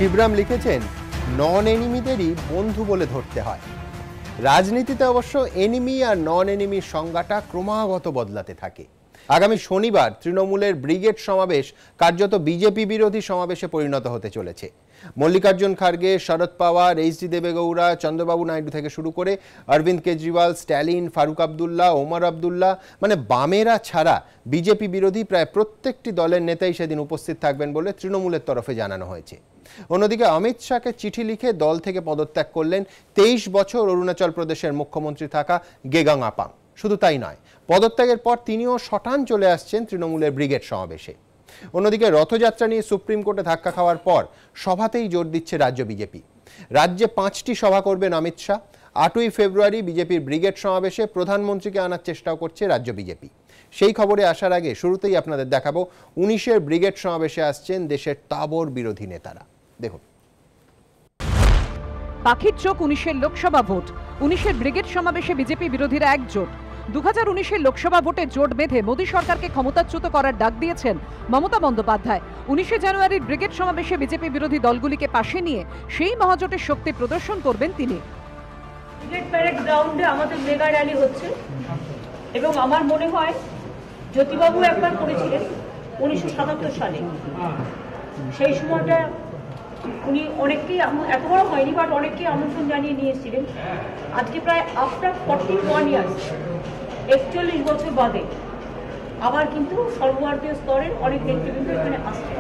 শিবরাম লিখেছেন, নন এনিমিদেরই বন্ধু বলে ধরতে হয়। রাজনীতিতে অবশ্য এনিমি আর নন এনিমির সংজ্ঞাটা ক্রমাগত বদলাতে থাকে। আগামী শনিবার তৃণমূলের ব্রিগেড সমাবেশ কার্যত বিজেপি বিরোধী সমাবেশে পরিণত হতে চলেছে। মল্লিকার্জুন খার্গে, শরদ পাওয়ার, এইচ.ডি. দেবেগৌড়া, চন্দ্রবাবু নাইডু থেকে শুরু করে অরবিন্দ কেজরিওয়াল, স্ট্যালিন, ফারুক আবদুল্লাহ, ওমর আবদুল্লাহ, মানে বামেরা ছাড়া বিজেপি বিরোধী প্রায় প্রত্যেকটি দলের নেতাই সেদিন উপস্থিত থাকবেন বলে তৃণমূলের তরফে জানানো হয়েছে। অন্যদিকে অমিত শাহকে চিঠি লিখে দল থেকে পদত্যাগ করলেন 23 বছর অরুণাচল প্রদেশের মুখ্যমন্ত্রী থাকা গেগাং আপাং। শুধু তাই নয়, পদত্যাগের পর তিনিও শটান চলে আসছেন তৃণমূলের ব্রিগেড সমাবেশে। অন্যদিকে রথযাত্রা নিয়ে সুপ্রিম কোর্টে ধাক্কা খাওয়ার পর সভাতেই জোর দিচ্ছে রাজ্য বিজেপি। রাজ্যে 5টি সভা করবেন অমিত শাহ। 8ই ফেব্রুয়ারি বিজেপির ব্রিগেড সমাবেশে প্রধানমন্ত্রীকে আনার চেষ্টাও করছে রাজ্য বিজেপি। সেই খবরে আসার আগে শুরুতেই আপনাদের দেখাবো 19-এর ব্রিগেড সমাবেশে আসছেন দেশের তাবর বিরোধী নেতারা। দেখুন। পাখির চোখ 19-এর লোকসভা ভোট। 19-এর ব্রিগেড সমাবেশে বিজেপি বিরোধীরা একজোট। 2019-এর লোকসভা ভোটে জোট বেঁধে মোদী সরকারকে ক্ষমতাচ্যুত করার ডাক দিয়েছেন মমতা বন্দ্যোপাধ্যায়। 19শে জানুয়ারির ব্রিগেড সমাবেশে বিজেপি বিরোধী দলগুলিকে পাশে নিয়ে সেই মহাজোটের শক্তি প্রদর্শন করবেন তিনি। ব্রিগেড প্যারেড গ্রাউন্ডে আমাদের মেগা র্যালি হচ্ছে এবং আমার মনে হয় জ্যোতিবাবু একবার করেছিলেন 1977 সালে। সেই সময়টা উনি অনেককেই, এত বড় হয়নি বাট অনেককেই আমন্ত্রণ জানিয়ে নিয়েছিলেন। আজকে প্রায় আফটার 41 ইয়ার্স, 41 বছর বাদে আবার কিন্তু সর্বভারতীয় স্তরের অনেক নেতৃবৃন্দ এখানে আসছে।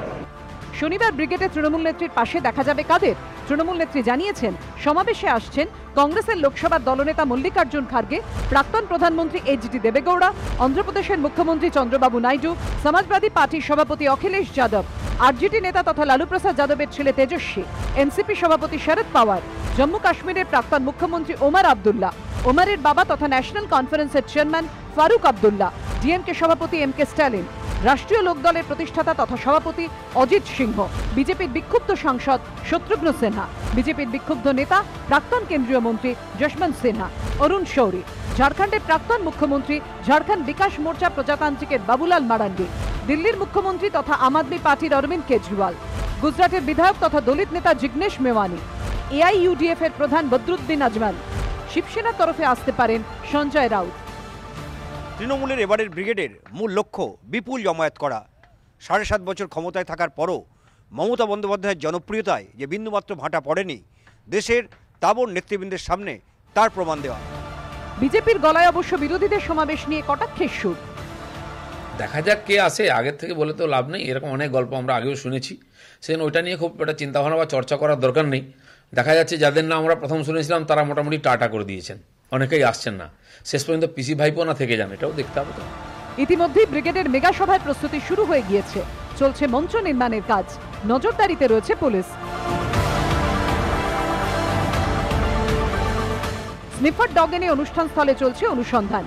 শনিবার ব্রিগেডে তৃণমূল নেত্রীর পাশে দেখা যাবে কাদের? তৃণমূল নেত্রী জানিয়েছেন সমাবেশে আসছেন কংগ্রেসের লোকসভার দলনেতা মল্লিকার্জুন খার্গে, প্রাক্তন প্রধানমন্ত্রী এইচ.ডি. দেবেগৌড়া, অন্ধ্রপ্রদেশের মুখ্যমন্ত্রী চন্দ্রবাবু নাইডু, সমাজবাদী পার্টির সভাপতি অখিলেশ যাদব, আরজেডি নেতা তথা লালু প্রসাদ যাদবের ছেলে তেজস্বী, এনসিপি সভাপতি শরদ পাওয়ার, জম্মু কাশ্মীরের প্রাক্তন মুখ্যমন্ত্রী ওমর আবদুল্লাহ, ওমরের বাবা তথা ন্যাশনাল কনফারেন্সের চেয়ারম্যান ফারুক আবদুল্লাহ, ডিএমকে সভাপতি এম.কে. স্ট্যালিন, রাষ্ট্রীয় লোকদলের প্রতিষ্ঠাতা তথা সভাপতি অজিত সিংহ, বিজেপির বিক্ষুব্ধ সাংসদ শত্রুঘ্ন সিনহা, বিজেপির বিক্ষুব্ধ নেতা প্রাক্তন কেন্দ্রীয় মন্ত্রী যশবন্ত সিনহা, অরুণ শৌরী, ঝাড়খণ্ডের প্রাক্তন মুখ্যমন্ত্রী ঝাড়খণ্ড বিকাশ মোর্চা প্রজাতান্ত্রিকের বাবুলাল মারান্ডি, দিল্লির মুখ্যমন্ত্রী তথা আম আদমি পার্টির অরবিন্দ কেজরিওয়াল, গুজরাটের বিধায়ক তথা দলিত নেতা জিগ্নেশ মেওয়ানি, এআইইউডিএফ এর প্রধান বদরুদ্দিন আজমান, শিবসেনার তরফে আসতে পারেন সঞ্জয় রাউত। তৃণমূলের এবারের ব্রিগেডের মূল লক্ষ্য বিপুল জমায়েত করা। 7.5 বছর ক্ষমতায় থাকার পরও মমতা বন্দ্যোপাধ্যায়ের জনপ্রিয়তায় যে বিন্দুমাত্র ভাটা পড়েনি, দেশের তাবর নেতৃবৃন্দের সামনে তার প্রমাণ দেওয়া। বিজেপির গলায় অবশ্য বিরোধীদের সমাবেশ নিয়ে কটাক্ষের সুর। দেখা যাক কে আসে, আগের থেকে বলে তো লাভ নেই। এরকম অনেক গল্প আমরা আগেও শুনেছি, সেদিন ওইটা নিয়ে খুব একটা চিন্তাভাবনা বা চর্চা করার দরকার নেই। দেখা যাচ্ছে যাদের নাম আমরা প্রথম শুনেছিলাম তারা মোটামুটি টাটা করে দিয়েছেন, অনেকেই আসছেন না। শেষ পর্যন্ত পিসি ভাইপো না থেকে যান, এটাও দেখতে হবে তো। ইতিমধ্যেই ব্রিগেডের মেগা সভার প্রস্তুতি শুরু হয়ে গিয়েছে, চলছে মঞ্চ নির্মাণের কাজ, নজরদারিতে রয়েছে পুলিশ। স্নিফার ডগ এনে অনুষ্ঠান স্থলে চলছে অনুসন্ধান।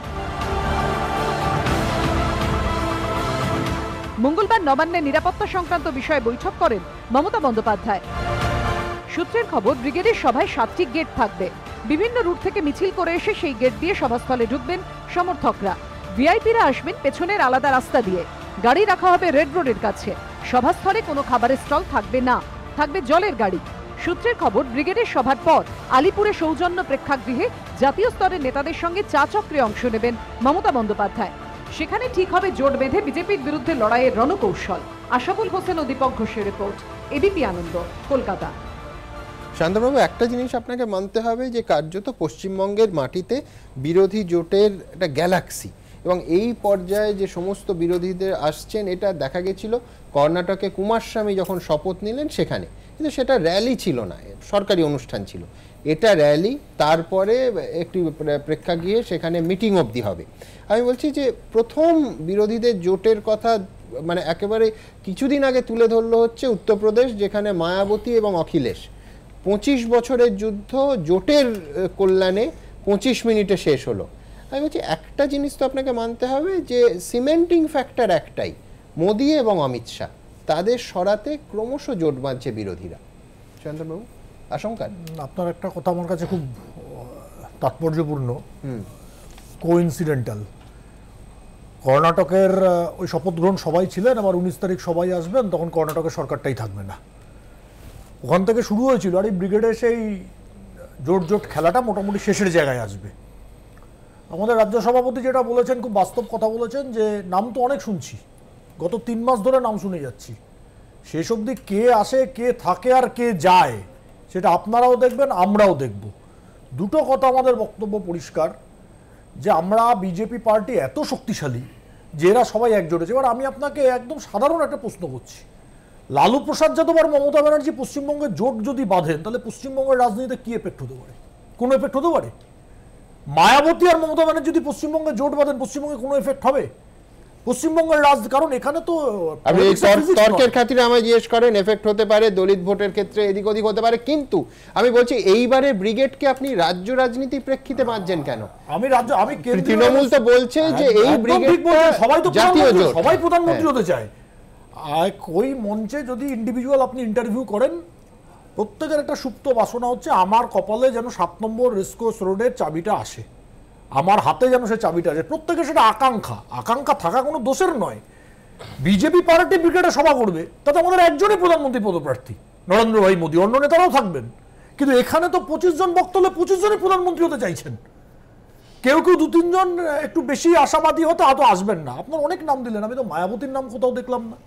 মঙ্গলবার নবান্নে নিরাপত্তা সংক্রান্ত বিষয়ে বৈঠক করেন মমতা বন্দ্যোপাধ্যায়। সূত্রের খবর, ব্রিগেডের সভায় 7টি গেট থাকবে। বিভিন্ন রুট থেকে মিছিল করে এসে সেই গেট দিয়ে সভাস্থলে ঢুকবেন সমর্থকরা। ভিআইপিরা আসবেন পেছনের আলাদা রাস্তা দিয়ে। গাড়ি রাখা হবে রেড রোডের কাছে। সভাস্থলে কোনো খাবারের স্টল থাকবে না, থাকবে জলের গাড়ি। সূত্রের খবর, ব্রিগেডের সভার পর আলিপুরে সৌজন্য প্রেক্ষাগৃহে জাতীয় স্তরের নেতাদের সঙ্গে চা চক্রে অংশ নেবেন মমতা বন্দ্যোপাধ্যায়। সেখানে ঠিক হবে জোট বেঁধে বিজেপির বিরুদ্ধে লড়াইয়ের রণকৌশল। আশাফুল হোসেন ও দীপক ঘোষের রিপোর্ট, এবিপি আনন্দ, কলকাতা। শান্তবাবু, একটা জিনিস আপনাকে মানতে হবে যে কার্যত পশ্চিমবঙ্গের মাটিতে বিরোধী জোটের একটা গ্যালাক্সি, এবং এই পর্যায়ে যে সমস্ত বিরোধীদের আসছেন এটা দেখা গেছিল কর্ণাটকে কুমারস্বামী যখন শপথ নিলেন সেখানে, কিন্তু সেটা র্যালি ছিল না, সরকারি অনুষ্ঠান ছিল। এটা র্যালি, তারপরে একটি প্রেক্ষাগৃহে সেখানে মিটিং অবধি হবে। আমি বলছি যে প্রথম বিরোধীদের জোটের কথা মানে একেবারে কিছুদিন আগে তুলে ধরলো হচ্ছে উত্তরপ্রদেশ, যেখানে মায়াবতী এবং অখিলেশ 25 বছরের যুদ্ধ জোটের কল্যাণে 25 মিনিটে শেষ হলো। আমি বলছি একটা জিনিস তো আপনাকে মানতে হবে যে সিমেন্টিং ফ্যাক্টর একটাই, মোদি এবং অমিত শাহ, তাদের সরাতে ক্রমশ জোট বাঁধছে বিরোধীরা। চন্দ্রবাবু, আশঙ্কা? আপনার একটা কথা আমার কাছে খুব তাৎপর্যপূর্ণ, কোইন্সিডেন্টাল। কর্ণাটকের ওই শপথ গ্রহণ সবাই ছিলেন, আবার 19 তারিখ সবাই আসবেন, তখন কর্ণাটকের সরকারটাই থাকবে না। ওখান থেকে শুরু হয়েছিল, আর এই ব্রিগেডে সেই জোট জোট খেলাটা মোটামুটি শেষের জায়গায় আসবে। আমাদের রাজ্য সভাপতি যেটা বলেছেন খুব বাস্তব কথা বলেছেন, যে নাম তো অনেক শুনছি, গত 3 মাস ধরে নাম শুনে যাচ্ছি, শেষ অবধি কে আসে, কে থাকে আর কে যায় সেটা আপনারাও দেখবেন, আমরাও দেখব। দুটো কথা আমাদের বক্তব্য পরিষ্কার, যে আমরা বিজেপি পার্টি এত শক্তিশালী যে এরা সবাই একজোট হয়েছে। এবার আমি আপনাকে একদম সাধারণ একটা প্রশ্ন করছি, লালু প্রসাদ যাদব আর মমতা ব্যানার্জি পশ্চিমবঙ্গে জোট যদি বাঁধেন, তাহলে পশ্চিমবঙ্গের রাজনীতিতে কি এফেক্ট হতে পারে? কোনো এফেক্ট হতে পারে? মায়াবতী আর মমতা ব্যানার্জি যদি পশ্চিমবঙ্গে জোট বাঁধেন, পশ্চিমবঙ্গে কোনো এফেক্ট হবে? পশ্চিমবঙ্গের কারণ এখানে তো আপনি তর্কের খাতিরে আমায় জিজ্ঞেস করেন, এফেক্ট হতে পারে, দলিত ভোটের ক্ষেত্রে এদিক ওদিক হতে পারে, কিন্তু আমি বলছি এইবারে ব্রিগেডকে আপনি রাজ্য রাজনীতি প্রেক্ষিতে বাঁধছেন কেন? আমি তৃণমূল তো বলছে যে এই ব্রিগেড সবাই তো জাতীয় জোট, সবাই প্রধানমন্ত্রী হতে চায়। আর ওই মঞ্চে যদি ইন্ডিভিজুয়াল আপনি ইন্টারভিউ করেন, প্রত্যেকের একটা সুপ্ত বাসনা হচ্ছে আমার কপালে যেন 7 নম্বর রেসকোর্স রোডের চাবিটা আসে, আমার হাতে যেন সে চাবিটা আসে। প্রত্যেকের সেটা আকাঙ্ক্ষা থাকা কোনো দোষের নয়। বিজেপি পার্টি ব্রিগেডে সভা করবে, তাতে আমাদের একজনই প্রধানমন্ত্রী পদপ্রার্থী, নরেন্দ্র ভাই মোদী, অন্য নেতারাও থাকবেন। কিন্তু এখানে তো 25 জন বক্তা হলে 25 জনই প্রধানমন্ত্রী হতে চাইছেন। কেউ 2-3 জন একটু বেশি আশাবাদী হতে হয়তো আসবেন না। আপনার অনেক নাম দিলেন, আমি তো মায়াবতীর নাম কোথাও দেখলাম না।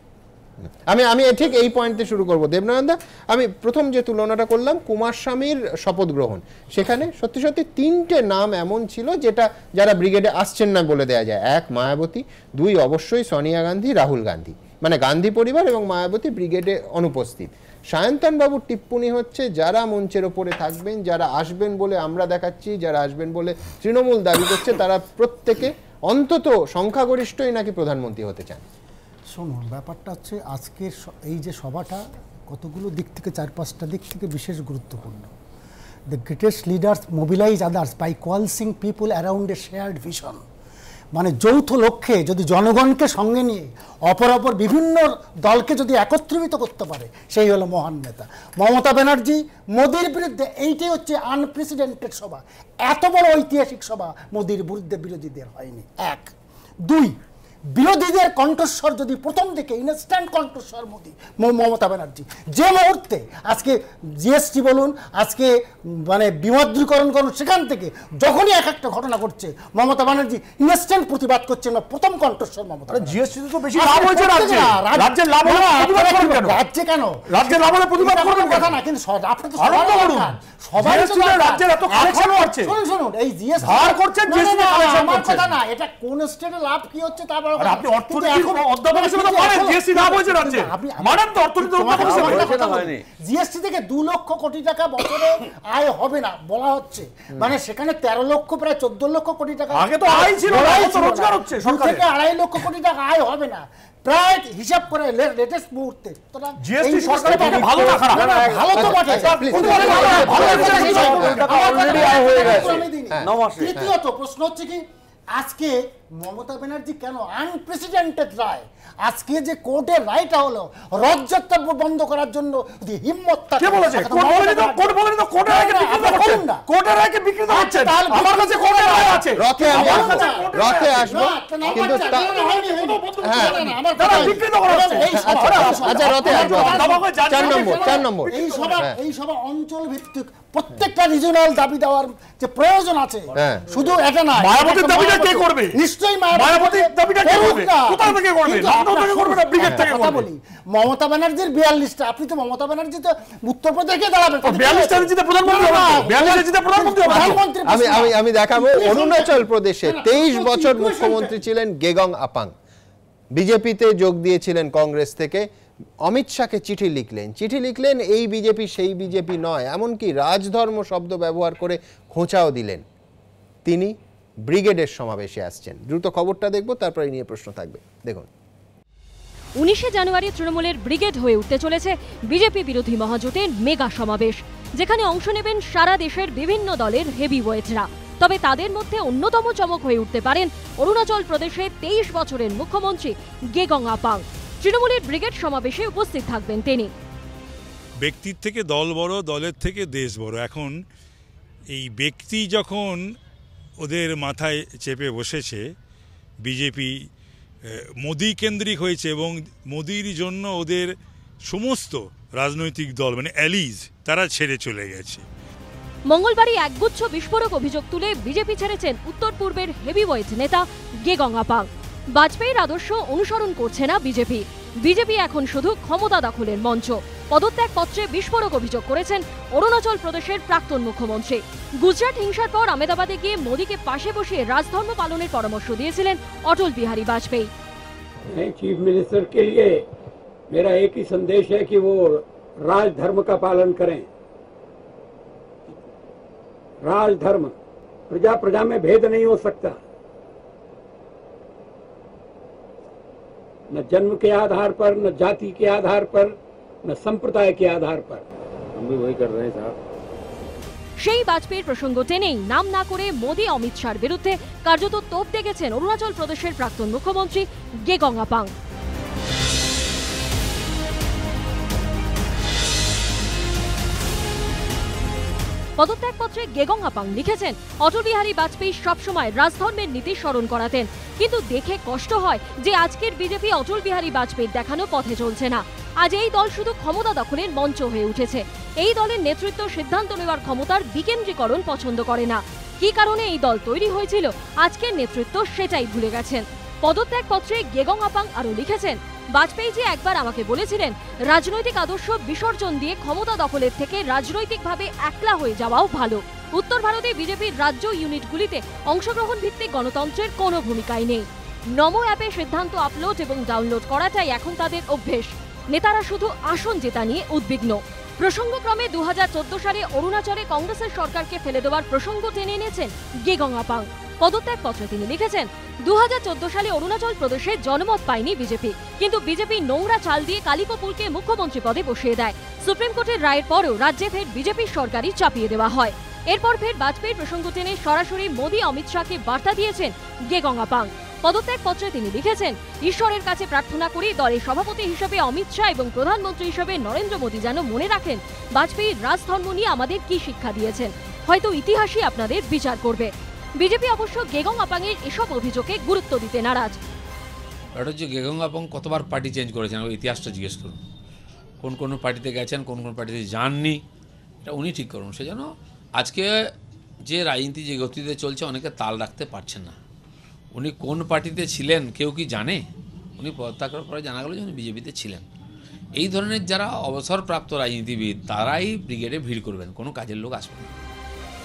আমি ঠিক এই পয়েন্টে শুরু করব। দেবনারায়ণ দা, আমি প্রথম যে তুলনাটা করলাম কুমার স্বামীর শপথ গ্রহণ, সেখানে সত্যি সত্যি 3টে নাম এমন ছিল যারা ব্রিগেডে আসছেন না বলে দেয়া যায়। 1 মায়াবতী, 2 অবশ্যই সোনিয়া গান্ধী, রাহুল গান্ধী, মানে গান্ধী পরিবার এবং মায়াবতী ব্রিগেডে অনুপস্থিত। সায়ন্তন বাবুর টিপ্পণী হচ্ছে যারা মঞ্চের ওপরে থাকবেন, যারা আসবেন বলে আমরা দেখাচ্ছি, যারা আসবেন বলে তৃণমূল দাবি করছে, তারা প্রত্যেকে অন্তত সংখ্যাগরিষ্ঠই নাকি প্রধানমন্ত্রী হতে চান। শুনুন, ব্যাপারটা হচ্ছে আজকের এই যে সভাটা কতগুলো দিক থেকে, 4-5টা দিক থেকে বিশেষ গুরুত্বপূর্ণ। The greatest leaders mobilise others by coalescing people around a shared vision. মানে যৌথ লক্ষ্যে যদি জনগণকে সঙ্গে নিয়ে অপর বিভিন্ন দলকে যদি একত্রিত করতে পারে, সেই হলো মহান নেতা। মমতা ব্যানার্জি মোদির বিরুদ্ধে, এইটাই হচ্ছে আনপ্রেসিডেন্টেড সভা, এত বড় ঐতিহাসিক সভা মোদির বিরুদ্ধে বিরোধীদের হয়নি। 1, 2, বিরোধীদের কণ্ঠস্বর যদি প্রথম দিকে ইনস্ট্যান্ট কণ্ঠস্বর মমতা ব্যানার্জি, যে মুহূর্তে আজকে জিএসটি বলুন, আজকে মানে বিমুদ্রীকরণ করুন, সেখান থেকে যখনই একটা ঘটনা ঘটছে মমতা ব্যানার্জি ইনস্ট্যান্ট প্রতিবাদ করছে না, প্রথম কণ্ঠস্বর মমতা। জিএসটি তো বেশি লাভ হয়েছে রাজ্যের লাভ হলো, রাজ্যে কেন রাজ্যের লাভ হলে প্রতিবাদ করবেন কথা না, কিন্তু আপনি তো সবাই রাজ্যের এত কালেকশন হচ্ছে। শুনুন, এই জিএসটি ধার করছেন, জিএসটি কালেকশন আমার কথা না, এটা কোন স্টেটে লাভ কি হচ্ছে তা বড় কথা। আপনি অর্থনীতি অধ্যাপক হিসেবে তো বলেন জিএসটি লাভ হয়েছে রাজ্যে, মানেন তো অর্থনীতি অধ্যাপক হিসেবে। জিএসটি থেকে 2 লক্ষ কোটি টাকা বছরে আয় হবে না বলা হচ্ছে, মানে সেখানে 13 লক্ষ প্রায় 14 লক্ষ কোটি টাকা আগে তো আয় ছিল, রোজগার হচ্ছে সরকার থেকে 2.5 লক্ষ কোটি টাকা আয় হবে না প্রায় হিসাব করে লেটেস্ট মুহূর্তে। জিএসটি সরকারের পক্ষে ভালো না খারাপ? ভালো তো বটে, অলরেডি আয় হয়ে গেছে। তৃতীয়ত প্রশ্ন হচ্ছে কি, আজকে মমতা ব্যানার্জি কেন আনপ্রেসিডেন্টেড রায়, আজকে যে কোর্টের রায়টা হলো রথযাত্রা বন্ধ করার জন্য হিম্মত থাকে, কে বলেছে? কোর্ট বলেনি তো, কোর্টের রায়কে বিকৃত করছেন না, কোর্টের রায়কে বিকৃত করছেন। আমার কাছে কোর্টের রায় আছে, রথে আসবো, কিন্তু হ্যাঁ তারা বিকৃত করেছে। আচ্ছা রথে আসবো, 4 নম্বর এই সভা অঞ্চল ভিত্তিক প্রত্যেকটা রিজিওনাল দাবি দেওয়ার যে প্রয়োজন আছে, শুধু এটা না। মায়াবতীর দাবিটা কে করবে? নিশ্চয়ই মায়াবতীর দাবিটা কে করবে? কোথা থেকে করবে? লখনউ থেকে করবে না ব্রিগেড থেকে করবে? কথা বলি, মমতা ব্যানার্জির 42টা, আপনি তো মমতা ব্যানার্জি তো উত্তরপ্রদেশে দাঁড়াবেন, 42টা জিতে প্রধানমন্ত্রী হবে, 42টা জিতে প্রধানমন্ত্রী হবে। আমি দেখাবো অরুণাচল প্রদেশে 23 বছর মুখ্যমন্ত্রী ছিলেন গেগং আপাং, বিজেপিতে যোগ দিয়েছিলেন কংগ্রেস থেকে, অমিত শাহকে চিঠি লিখলেন এই বিজেপি সেই বিজেপি নয়, এমনকি রাজধর্ম শব্দ ব্যবহার করে খোঁচাও দিলেন। তিনি ব্রিগেডের সমাবেশে আসছেন। দ্রুত খবরটা দেখব, তারপরে নিয়ে প্রশ্ন থাকবে। দেখুন, 19শে জানুয়ারি তৃণমূলের ব্রিগেড হয়ে উঠতে চলেছে বিজেপি বিরোধী মহাজোটের মেগা সমাবেশ, যেখানে অংশ নেবেন সারা দেশের বিভিন্ন দলের হেভিওয়েটরা। তবে তাদের মধ্যে অন্যতম চমক হয়ে উঠতে পারেন অরুণাচল প্রদেশের 23 বছরের মুখ্যমন্ত্রী গেগং আপাং। তৃণমূলের ব্রিগেড সমাবেশে উপস্থিত থাকবেন তিনি। ব্যক্তির থেকে দল বড়, দলের থেকে দেশ বড়। এখন এই ব্যক্তি যখন ওদের মাথায় চেপে বসেছে, বিজেপি মোদি কেন্দ্রিক হয়েছে এবং মোদির জন্য ওদের সমস্ত রাজনৈতিক দল মানে অ্যালিজ তারা ছেড়ে চলে গেছে। মঙ্গলবারই একগুচ্ছ বিস্ফোরক অভিযোগ তুলে বিজেপি ছেড়েছেন উত্তর পূর্বের হেভিওয়েট নেতা গেগং আপাং। বাজপেয়ীর আদর্শ অনুসরণ করছে না বিজেপি। বিজেপি এখন শুধু ক্ষমতা দখলের মঞ্চ। পদত্যাগ পত্রে বিস্ফোরক অভিযোগ করেছেন অরুণাচল প্রদেশের প্রাক্তন মুখ্যমন্ত্রী। গুজরাট হিংসার পর আহমেদাবাদে গিয়ে মোদীকে পাশে বসিয়ে রাজধর্ম পালনের পরামর্শ দিয়েছিলেন অটল বিহারী বাজপেয়ী। चीफ मिनिस्टर के लिए मेरा एक ही संदेश है कि वो राजधर्म का पालन करें। राजधर्म, प्रजा प्रजा में भेद नहीं हो सकता, न जन्म के आधार पर, न जाति के आधार पर, न संप्रदाय के आधार पर। हम भी वही कर रहे हैं साहब। সেই বাজপেয়ীর প্রসঙ্গ টেনেই নাম না করে মোদী অমিত শাহর বিরুদ্ধে কার্যত তোপ দেখেছেন অরুণাচল প্রদেশের প্রাক্তন মুখ্যমন্ত্রী গেগং আপাং। পদত্যাগপত্রে গেগং আপাং লিখেছেন অটল বিহারী বাজপেয়ী সবসময় রাজধর্মের নীতি স্মরণ করাতেন, কিন্তু দেখে কষ্ট হয় যে আজকের বিজেপি অটল বিহারী বাজপেয়ীর দেখানো পথে চলছে না। আজ এই দল শুধু ক্ষমতা দখলের মঞ্চ হয়ে উঠেছে। এই দলের নেতৃত্ব সিদ্ধান্ত নেওয়ার ক্ষমতার বিকেন্দ্রীকরণ পছন্দ করে না। কি কারণে এই দল তৈরি হয়েছিল আজকের নেতৃত্ব সেটাই ভুলে গেছেন। পদত্যাগপত্রে গেগং আপাং আরও লিখেছেন, বাজপেয়ীজি একবার আমাকে বলেছিলেন রাজনৈতিক আদর্শ বিসর্জন দিয়ে ক্ষমতা দখলের থেকে রাজনৈতিকভাবে একলা হয়ে যাওয়াও ভালো। উত্তর ভারতে বিজেপির রাজ্য ইউনিটগুলিতে অংশগ্রহণ ভিত্তিক গণতন্ত্রের কোনো ভূমিকাই নেই। নমো অ্যাপে সিদ্ধান্ত আপলোড এবং ডাউনলোড করাটাই এখন তাদের অভ্যেস। নেতারা শুধু আসন জেতা নিয়ে উদ্বিগ্ন। প্রসঙ্গক্রমে 2014 সালে অরুণাচলে কংগ্রেসের সরকারকে ফেলে দেওয়ার প্রসঙ্গ টেনে এনেছেন গেগং আপাং। পদত্যাগপত্রে তিনি লিখেছেন 2014 সালে অরুণাচল প্রদেশে জনমত পায়নি বিজেপি, কিন্তু বিজেপি নোংরা চাল দিয়ে কালিকপুলকে মুখ্যমন্ত্রী পদে বসিয়ে দেয়। সুপ্রিম কোর্টের রায়ের পরেও রাজ্যে ফের বিজেপির সরকারই চাপিয়ে দেওয়া হয়। এরপর ফের বাজপেয়ীর প্রসঙ্গ টেনে সরাসরি মোদী অমিত শাহকে বার্তা দিয়েছেন গেগং আপাং। পদত্যাগপত্রে তিনি লিখেছেন, ঈশ্বরের কাছে প্রার্থনা করি দলের সভাপতি হিসেবে অমিত শাহ এবং প্রধানমন্ত্রী হিসেবে নরেন্দ্র মোদী যেন মনে রাখেন বাজপেয়ীর রাজধর্ম নিয়ে আমাদের কি শিক্ষা দিয়েছেন। হয়তো ইতিহাসই আপনাদের বিচার করবে। বিজেপি অবশ্য গেগং আপাংয়ের এসব অভিযোগে গুরুত্ব দিতে নারাজ। এটা হচ্ছে গেগং আপাং কতবার পার্টি চেঞ্জ করেছেন, ওই ইতিহাসটা জিজ্ঞেস করুন। কোন কোন পার্টিতে গেছেন, কোন কোন পার্টিতে যাননি, এটা উনি ঠিক করুন। সেজন্য আজকে যে রাজনীতি যে গতিতে চলছে অনেকে তাল রাখতে পারছেন না। উনি কোন পার্টিতে ছিলেন কেউ কি জানে? উনি পদত্যাগের পরে জানা গেল যে উনি বিজেপিতে ছিলেন। এই ধরনের যারা অবসরপ্রাপ্ত রাজনীতিবিদ তারাই ব্রিগেডে ভিড় করবেন, কোনো কাজের লোক আসবে না।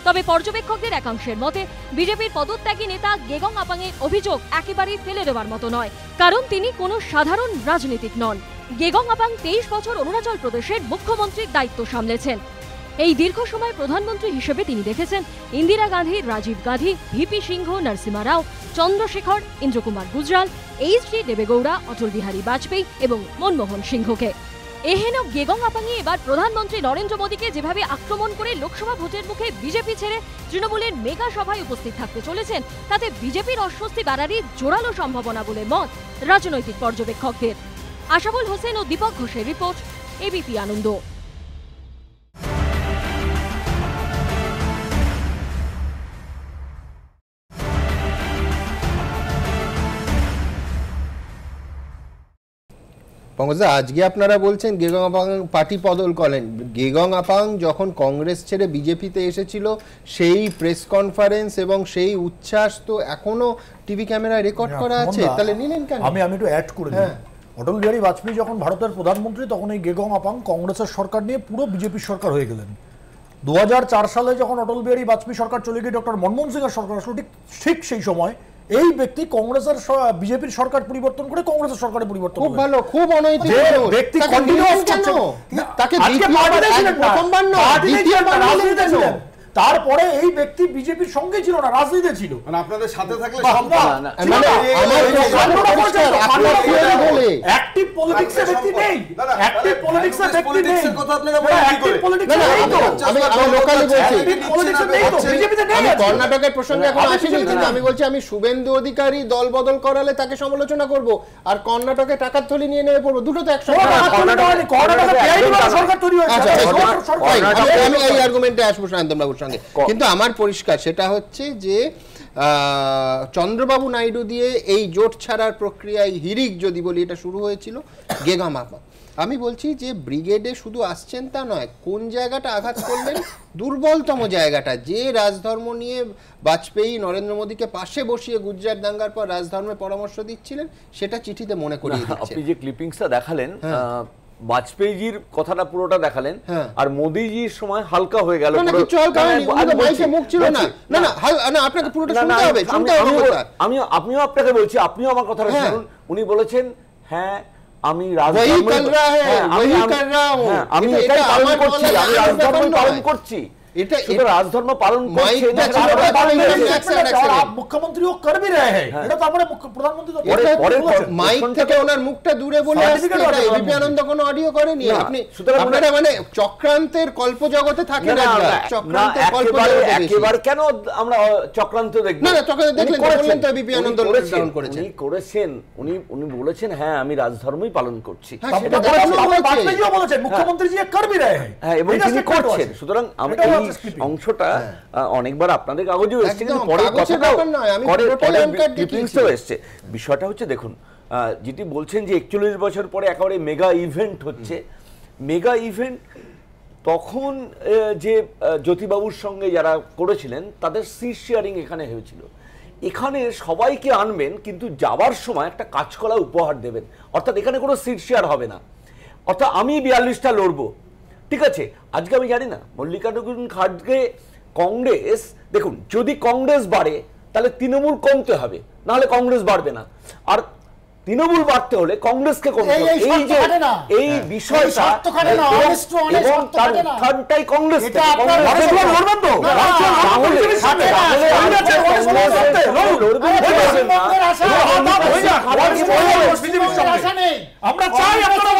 তবে পর্যবেক্ষকদের একাংশের মতে বিজেপির পদত্যাগী নেতা গেগং আপাংয়ের অভিযোগ একেবারেই ফেলে দেওয়ার মতো নয়, কারণ তিনি কোনো সাধারণ রাজনীতিক নন। গেগং আপাং 23 বছর অরুণাচল প্রদেশের মুখ্যমন্ত্রীর দায়িত্ব সামলেছেন। এই দীর্ঘ সময় প্রধানমন্ত্রী হিসেবে তিনি দেখেছেন ইন্দিরা গান্ধী, রাজীব গান্ধী, ভিপি সিংহ, নরসিমা রাও, চন্দ্রশেখর, ইন্দ্রকুমার গুজরাল, এইচ.ডি. দেবেগৌড়া, অটল বিহারী বাজপেয়ী এবং মনমোহন সিংহকে। এহেন গেগং আপাংই এবার প্রধানমন্ত্রী নরেন্দ্র মোদীকে যেভাবে আক্রমণ করে লোকসভা ভোটের মুখে বিজেপি ছেড়ে তৃণমূলের মেগা সভায় উপস্থিত থাকতে চলেছেন, তাতে বিজেপির অস্বস্তি বাড়ারই জোরালো সম্ভাবনা বলে মত রাজনৈতিক পর্যবেক্ষকদের। আশাবুল হোসেন ও দীপক ঘোষের রিপোর্ট, এবিপি আনন্দ। পঙ্কজদা, আজকে আপনারা বলছেন গেগং আপাং পার্টি বদল করেন। গেগং আপাং যখন কংগ্রেস ছেড়ে বিজেপিতে এসেছিল সেই প্রেস কনফারেন্স এবং সেই উচ্ছ্বাস তো এখনো টিভি ক্যামেরায় রেকর্ড করা আছে, তাহলে নিলেন কেন? আমি একটু অ্যাড করে দিই। অটল বিহারী বাজপেয়ী যখন ভারতের প্রধানমন্ত্রী তখন এই গেগং আপাং কংগ্রেসের সরকার নিয়ে পুরো বিজেপির সরকার হয়ে গেলেন। 2004 সালে যখন অটল বিহারী বাজপেয়ী সরকার চলে গিয়ে ডক্টর মনমোহন সিংয়ের সরকার আসলো, ঠিক সেই সময় এই ব্যক্তি কংগ্রেসের বিজেপির সরকার পরিবর্তন করে কংগ্রেসের সরকারে পরিবর্তন। খুব ভালো, খুব অনৈতিক ব্যক্তি কন্টিনিউয়াস করছেন। তাকে প্রথমবার না দ্বিতীয়বার রাজনীতিতে ছিলেন, তারপরে এই ব্যক্তি বিজেপির সঙ্গে ছিল না, রাজনীতিতে ছিল। মানে আপনাদের সাথে থাকলে অ্যাক্টিভ পলিটিক্সে ব্যক্তি নেই, অ্যাক্টিভ পলিটিক্সে ব্যক্তি নেই। কথা আপনারা বলেন কি করে? আমি লোকালি বলছি, আমি কর্ণাটকের প্রসঙ্গে এখন আসিনি, কিন্তু আমি বলছি আমি শুভেন্দু অধিকারী দল বদল করালে তাকে সমালোচনা করব, আর কর্ণাটকে টাকার থলি নিয়ে নেমে পড়বো, দুটো তো একসঙ্গে। আমি এই আর্গুমেন্টে আসবো সায়ন্তনবাবুর সঙ্গে, কিন্তু আমার পরিষ্কার সেটা হচ্ছে যে চন্দ্রবাবু নাইডু দিয়ে এই জোট ছাড়ার প্রক্রিয়ায় হিরিক যদি বলি এটা শুরু হয়েছিল গেগং আপাং। আমি বলছি যে ব্রিগেডে শুধু আসছেন তা নয়, কোন জায়গাটা আঘাত করলেন, দুর্বলতম জায়গাটা, যে রাজধর্ম নিয়ে বাজপেয়ী নরেন্দ্র মোদীকে পাশে বসিয়ে গুজরাট দাঙ্গার পর রাজধর্মের পরামর্শ দিচ্ছিলেন, সেটা চিঠিতে মনে করিয়ে দিচ্ছেন। আপনি যে ক্লিপিংসটা দেখালেন, বাজপেয়ীজির কথাটা পুরোটা দেখালেন, আর মোদিজির সময় হালকা হয়ে গেল। আমিও আপনাকে বলছি, আপনিও আমার কথাটা শুনুন। উনি বলেছেন হ্যাঁ আমি পালন করছি, এটা রাজধর্ম পালন করছে, মুখ্যমন্ত্রীও করবি রহে হ্যাঁ, এটা তো আমরা প্রধানমন্ত্রী মাইক থেকে ওনার মুখটা দূরে বলে এবিপি আনন্দ কোনো অডিও করেনি। আপনি আপনারা মানে চক্রান্তের কল্পজগতে থাকেন, চক্রান্তের কল্পজগতে একেবারে কেন আমরা চক্রান্ত দেখব না? চক্রান্ত দেখলেন বললেন তো এবিপি আনন্দ ডাউন করেছেন, উনি করেছেন, উনি বলেছেন হ্যাঁ আমি রাজধর্মই পালন করছি, বাজপেয়ীও বলেছেন মুখ্যমন্ত্রী জি করবি রহে হ্যাঁ, এবং তিনি করছেন। সুতরাং আমি অংশটা অনেকবার আপনাদের কাগজেও এসেছে, কিন্তু পরে কথাটাও এসছে। বিষয়টা হচ্ছে দেখুন, যেটি বলছেন যে 41 বছর পরে একেবারে মেগা ইভেন্ট হচ্ছে, মেগা ইভেন্ট তখন যে জ্যোতিবাবুর সঙ্গে যারা করেছিলেন তাদের সিট শেয়ারিং এখানে হয়েছিল। এখানে সবাইকে আনবেন, কিন্তু যাবার সময় একটা কাজকলা উপহার দেবেন, অর্থাৎ এখানে কোনো সিট শেয়ার হবে না, অর্থাৎ আমি 42টা লড়বো। ঠিক আছে, আজকে আমি জানি না মল্লিকার্জুন খাড়গে কংগ্রেস, দেখুন যদি কংগ্রেস বাড়ে তাহলে তৃণমূল কমতে হবে, নাহলে কংগ্রেস বাড়বে না। আর তৃণমূল বাড়তে হলে কংগ্রেসকে কমতে হবে, এই বিষয়টা এবং তার উত্থানটাই কংগ্রেস। আমরা চাই আপনারা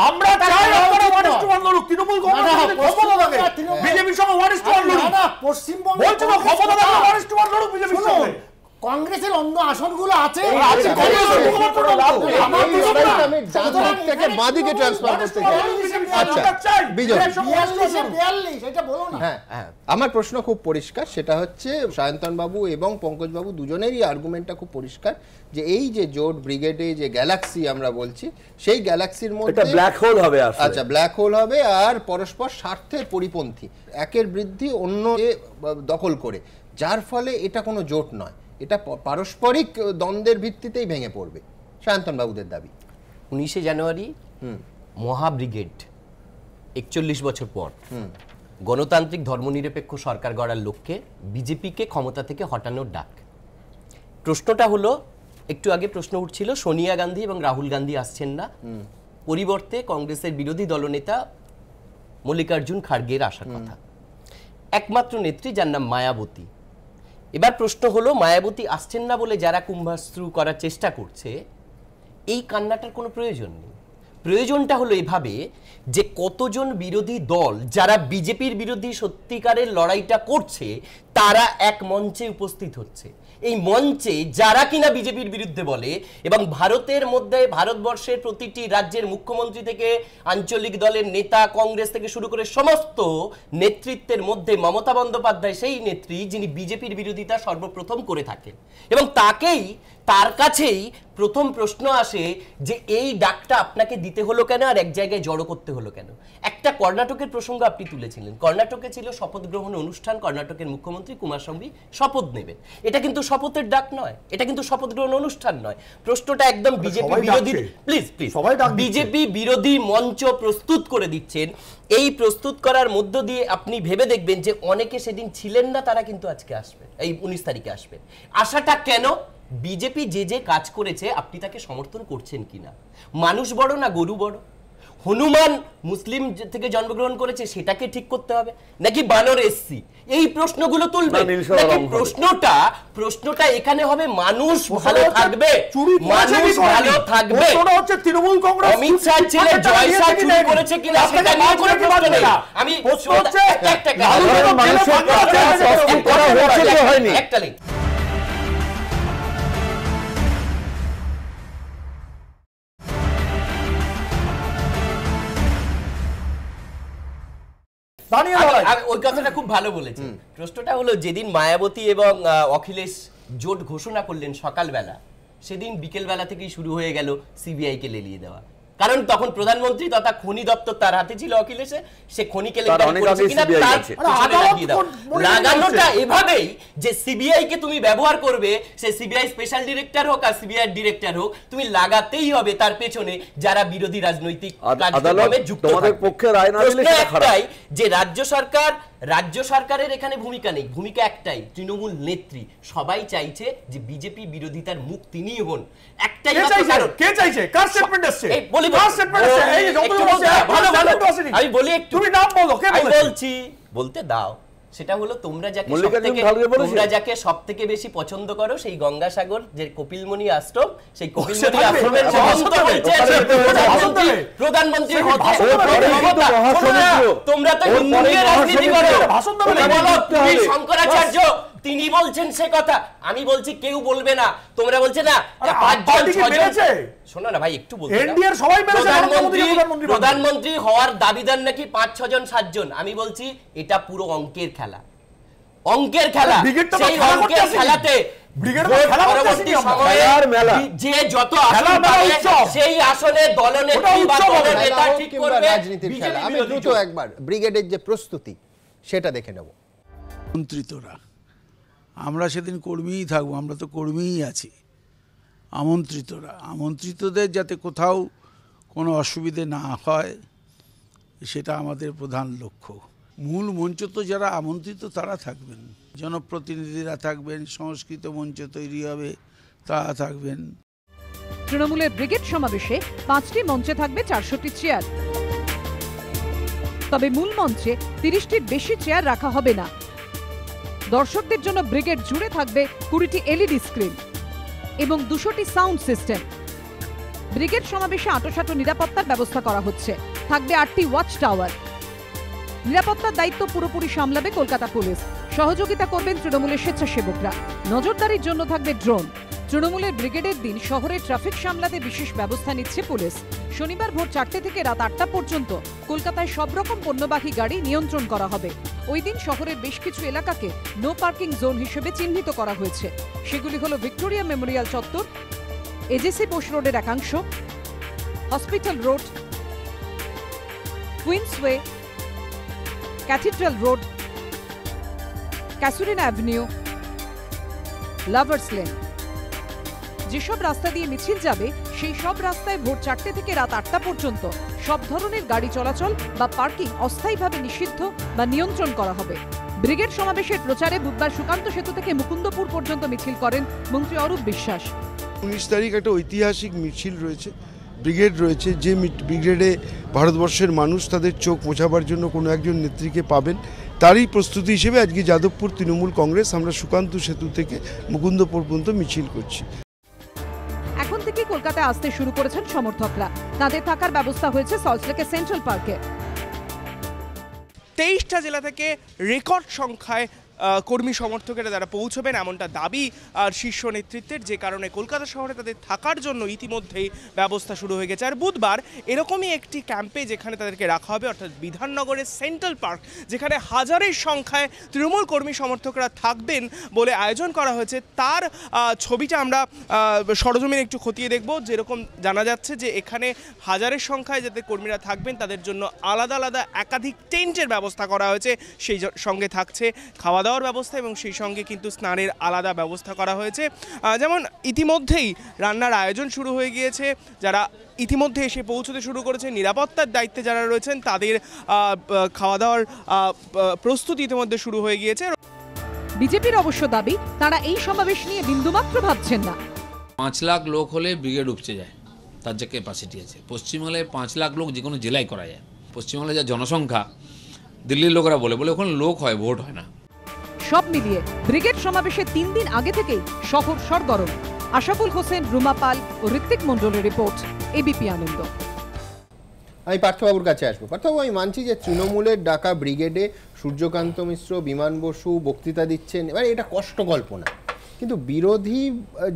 আমরা চাই আপনারা তৃণমূল বিজেপির সঙ্গে পশ্চিমবঙ্গ বলছে না ক্ষমতা লড়ুক বিজেপির সঙ্গে। কংগ্রেসের অন্য আসনগুলো আছে, আমার প্রশ্ন খুব পরিষ্কার, সেটা হচ্ছে সায়ন্তন বাবু এবং পঙ্কজ বাবু দুজনেরই আর্গুমেন্টটা খুব পরিষ্কার যে এই যে জোট ব্রিগেডে যে গ্যালাক্সি আমরা বলছি, সেই গ্যালাক্সির মধ্যে ব্ল্যাক হোল হবে। আচ্ছা, ব্ল্যাক হোল হবে আর পরস্পর স্বার্থের পরিপন্থী, একের বৃদ্ধি অন্য দখল করে, যার ফলে এটা কোনো জোট নয়, এটা পারস্পরিক দ্বন্দ্বের ভিত্তিতেই ভেঙে পড়বে। সায়ন্তন বাবুদের দাবি 19শে জানুয়ারি মহাব্রিগেড 41 বছর পর গণতান্ত্রিক ধর্মনিরপেক্ষ সরকার গড়ার লক্ষ্যে বিজেপিকে ক্ষমতা থেকে হটানোর ডাক। প্রশ্নটা হলো, একটু আগে প্রশ্ন উঠছিল সোনিয়া গান্ধী এবং রাহুল গান্ধী আসছেন না, পরিবর্তে কংগ্রেসের বিরোধী দলনেতা মল্লিকার্জুন খাড়গের আসার কথা, একমাত্র নেত্রী যার নাম মায়াবতী। এবার প্রশ্ন হলো, মায়াবতী আসছেন না বলে যারা কুম্ভাশ্রু করার চেষ্টা করছে, এই কান্নাটার কোনো প্রয়োজন নেই। প্রয়োজনটা হলো এভাবে যে কতজন বিরোধী দল যারা বিজেপির বিরোধী সত্যিকারের লড়াইটা করছে তারা এক মঞ্চে উপস্থিত হচ্ছে। এই মঞ্চে যারা কিনা বিজেপির বিরুদ্ধে বলে, এবং ভারতের মধ্যে ভারতবর্ষের প্রতিটি রাজ্যের মুখ্যমন্ত্রী থেকে আঞ্চলিক দলের নেতা, কংগ্রেস থেকে শুরু করে সমস্ত নেতৃত্বের মধ্যে মমতা বন্দ্যোপাধ্যায় সেই নেত্রী যিনি বিজেপির বিরোধিতা সর্বপ্রথম করে থাকেন, এবং তার কাছেই প্রথম প্রশ্ন আসে যে এই ডাকটা আপনাকে দিতে হলো কেন, আর এক জায়গায় জড়ো করতে হলো কেন। একটা কর্ণাটকের প্রসঙ্গ আপনি তুলেছিলেন, কর্ণাটকে ছিল শপথ গ্রহণ অনুষ্ঠান, কর্ণাটকের মুখ্যমন্ত্রী কুমারস্বামী শপথ নেবেন, এটা কিন্তু শপথের ডাক নয়, এটা কিন্তু শপথ গ্রহণ অনুষ্ঠান নয়। প্রশ্নটা একদম বিজেপি বিরোধী, প্লিজ বিজেপি বিরোধী মঞ্চ প্রস্তুত করে দিচ্ছেন। এই প্রস্তুত করার মধ্য দিয়ে আপনি ভেবে দেখবেন যে অনেকে সেদিন ছিলেন না, তারা কিন্তু আজকে আসবেন, এই 19 তারিখে আসবেন। আশাটা কেন? বিজেপি যে কাজ করেছে আপনি তাকে সমর্থন করছেন কিনা। মানুষ বড় না গরু বড়? হনুমান মুসলিম থেকে জন্মগ্রহণ করেছে, সেটাকে ঠিক করতে হবে, নাকি বানর এসসি? এই প্রশ্নগুলো তুলবে। প্রশ্নটা এখানে হবে মানুষ ভালো থাকবে, মানুষ ভালো থাকবে। তৃণমূল কংগ্রেস অমিত শাহ ছেলে জয়সা চুরি করেছে কিনা সেটা নিয়ে কোনো প্রশ্ন নেই। আমি একটা লিঙ্ক ওই কথাটা খুব ভালো বলেছে। প্রশ্নটা হলো, যেদিন মায়াবতী এবং অখিলেশ জোট ঘোষণা করলেন সকালবেলা, সেদিন বিকেলবেলা থেকেই শুরু হয়ে গেল সিবিআই কে লেলিয়ে দেওয়া। কারণ তখন প্রধানমন্ত্রী তথা খনি দপ্তর তার হাতে ছিল, অখিলেশে সে খনি কেলেঙ্কারি করেছে কিনা তার পিছনে লাগিয়ে দাও। লাগানোটা এভাবেই যে সিবিআই কে তুমি ব্যবহার করবে, সে সিবিআই স্পেশাল ডিরেক্টর হোক আর সিবিআই ডিরেক্টর হোক, তুমি লাগাতেই হবে তার পেছনে যারা বিরোধী রাজনৈতিক কার্যক্রমে যুক্ত থাকবে। একটাই যে রাজ্য সরকারের এখানে ভূমিকা নেই, ভূমিকা একটাই, তৃণমূল নেত্রী সবাই চাইছে যে বিজেপি বিরোধিতার মুখ তিনিই হন। একটাই কে চাইছে, কার স্টেটমেন্ট আসছে, এই বলি কার স্টেটমেন্ট আসছে, এই যে যত ভালো আমি বলি একটু, তুমি নাম বলো, কে বলেছে, আমি বলছি, বলতে দাও। সেটা হলো তোমরা যাকে সবথেকে বেশি পছন্দ করো, সেই গঙ্গাসাগর যে কপিলমুনি আশ্রম, সেই কপিলমুনি আশ্রমের মহন্ত বলছে প্রধানমন্ত্রী। তোমরা তো হিন্দু নিয়ে রাজনীতি করো, বলো শঙ্করাচার্য তিনি বলছেন সে কথা, আমি বলছি কেউ বলবে না, তোমরা বলছে না শোনো না ভাই একটু বলতে, প্রধানমন্ত্রী হওয়ার দাবিদার নাকি 5-6 জন 7 জন, আমি বলছি এটা পুরো অঙ্কের খেলা, অঙ্কের খেলা। সেই অঙ্কের খেলাতে যে যত আসন পাবে সেই আসনে দলনেত্রী বা দলনেতা ঠিক করবে। আমি দ্রুত একবার ব্রিগেডের যে প্রস্তুতি সেটা দেখে নেব। আমন্ত্রিতরা আমরা সেদিন কর্মীই থাকবো, আমরা তো কর্মীই আছি। আমন্ত্রিতদের যাতে কোথাও কোনো অসুবিধে না হয় সেটা আমাদের প্রধান লক্ষ্য। মূল মঞ্চ তো যারা আমন্ত্রিত তারা থাকবেন, জনপ্রতিনিধিরা থাকবেন, সংস্কৃত মঞ্চ তৈরি হবে তারা থাকবেন। তৃণমূলের ব্রিগেড সমাবেশে 5টি মঞ্চে থাকবে 400টি চেয়ার, তবে মূল মঞ্চে 30টির বেশি চেয়ার রাখা হবে না। দর্শকদের জন্য ব্রিগেড জুড়ে থাকবে 20টি এলইডি স্ক্রিন এবং 200টি সাউন্ড সিস্টেম। ব্রিগেড সমাবেশে আঁটোসাঁটো নিরাপত্তার ব্যবস্থা করা হচ্ছে, থাকবে 8টি ওয়াচ টাওয়ার। নিরাপত্তার দায়িত্ব পুরোপুরি সামলাবে কলকাতা পুলিশ, সহযোগিতা করবেন তৃণমূলের স্বেচ্ছাসেবকরা। নজরদারির জন্য থাকবে ড্রোন। তৃণমূলের ব্রিগেডের দিন শহরে ট্রাফিক সামলাতে বিশেষ ব্যবস্থা নিচ্ছে পুলিশ। শনিবার ভোর 4টে থেকে রাত 8টা পর্যন্ত কলকাতায় সব রকম পণ্যবাহী গাড়ি নিয়ন্ত্রণ করা হবে। ওই দিন শহরের বেশ কিছু এলাকাকে নো পার্কিং জোন হিসেবে চিহ্নিত করা হয়েছে। সেগুলি হলো ভিক্টোরিয়া মেমোরিয়াল চত্বর, এজেসি বোস রোডের একাংশ, Hospital Road, Queensway, Cathedral Road, Casuarina Avenue, Lovers Lane. যেসব রাস্তা দিয়ে মিছিল যাবে সেই সব রাস্তায় ভোর 4টে থেকে রাত 8টা পর্যন্ত সব ধরনের গাড়ি চলাচল বা পার্কিং অস্থায়ীভাবে নিষিদ্ধ বা নিয়ন্ত্রণ করা হবে। ব্রিগেড সমাবেশের প্রচারে বুধবার সুকান্ত সেতু থেকে মুকুন্দপুর পর্যন্ত মিছিল করেন মন্ত্রী অরূপ বিশ্বাস। 19 তারিখ একটা ঐতিহাসিক মিছিল রয়েছে, ব্রিগেড রয়েছে, যে ব্রিগেডে ভারতবর্ষের মানুষ তাদের চোখ মোছাবার জন্য কোনো একজন নেত্রীকে পাবেন, তারই প্রস্তুতি হিসেবে আজকে যাদবপুর তৃণমূল কংগ্রেস আমরা সুকান্ত সেতু থেকে মুকুন্দপুর পর্যন্ত মিছিল করছি। এখন থেকে কলকাতায় আসতে শুরু করেছেন সমর্থকরা, তাদের থাকার ব্যবস্থা হয়েছে সল্টলেকের সেন্ট্রাল পার্কে। 23টা জেলা থেকে রেকর্ড সংখ্যায় কর্মী সমর্থকেরা যারা পৌঁছবেন এমনটা দাবি আর শীর্ষ নেতৃত্বের, যে কারণে কলকাতা শহরে তাদের থাকার জন্য ইতিমধ্যেই ব্যবস্থা শুরু হয়ে গেছে। আর বুধবার এরকমই একটি ক্যাম্পে যেখানে তাদেরকে রাখা হবে, অর্থাৎ বিধাননগরের সেন্ট্রাল পার্ক, যেখানে হাজারের সংখ্যায় তৃণমূল কর্মী সমর্থকরা থাকবেন বলে আয়োজন করা হয়েছে, তার ছবিটা আমরা সরজমিনে একটু খতিয়ে দেখব। যেরকম জানা যাচ্ছে যে এখানে হাজারের সংখ্যায় যাতে কর্মীরা থাকবেন তাদের জন্য আলাদা আলাদা একাধিক টেন্টের ব্যবস্থা করা হয়েছে, সেই সঙ্গে থাকছে খাওয়া দাওয়ার ব্যবস্থা এবং সেই সঙ্গে কিন্তু স্নানের আলাদা ব্যবস্থা করা হয়েছে। যেমন ইতিমধ্যেই রান্নার আয়োজন শুরু হয়ে গিয়েছে, যারা ইতিমধ্যে এসে পৌঁছতে শুরু করেছে, নিরাপত্তার দায়িত্বে যারা রয়েছেন তাদের খাওয়া দাওয়ার প্রস্তুতি ইতিমধ্যে শুরু হয়ে গিয়েছে। বিজেপির অবশ্য দাবি তারা এই সমাবেশ নিয়ে বিন্দুমাত্র ভাবছেন না। 5 লাখ লোক হলে ব্রিগেড উপচে যায়, তার যে ক্যাপাসিটি আছে। পশ্চিমবাংলায় 5 লাখ লোক যে কোনো জেলায় করা যায়। পশ্চিমবাংলায় যা জনসংখ্যা, দিল্লির লোকেরা বলে ওখানে লোক হয়, ভোট হয় না। সব মিলিয়ে ব্রিগেড সমাবেশের 3 দিন আগে থেকেই শহর সরগরম। আশাফুল হোসেন, রুমা পাল ও ঋত্বিক মণ্ডলের রিপোর্ট, এবিপি আনন্দ। আমি পার্থবাবুর কাছে আসবো। পার্থবাবু, আমি মানছি যে তৃণমূলের ডাকা ব্রিগেডে সূর্যকান্ত মিশ্র, বিমান বসু বক্তৃতা দিচ্ছেন, এবার এটা কষ্ট কল্পনা, কিন্তু বিরোধী